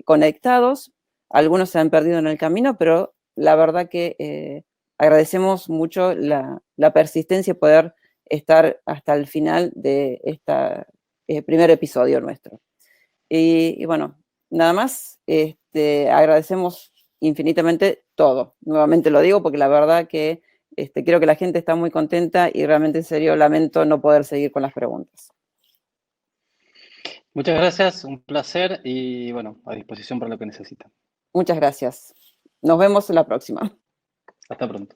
conectados. Algunos se han perdido en el camino, pero la verdad que agradecemos mucho la persistencia y poder estar hasta el final de esta primer episodio nuestro. Y bueno, nada más, agradecemos infinitamente todo. Nuevamente lo digo porque la verdad que creo que la gente está muy contenta y realmente en serio lamento no poder seguir con las preguntas. Muchas gracias, un placer y bueno, a disposición para lo que necesiten. Muchas gracias. Nos vemos en la próxima. Hasta pronto.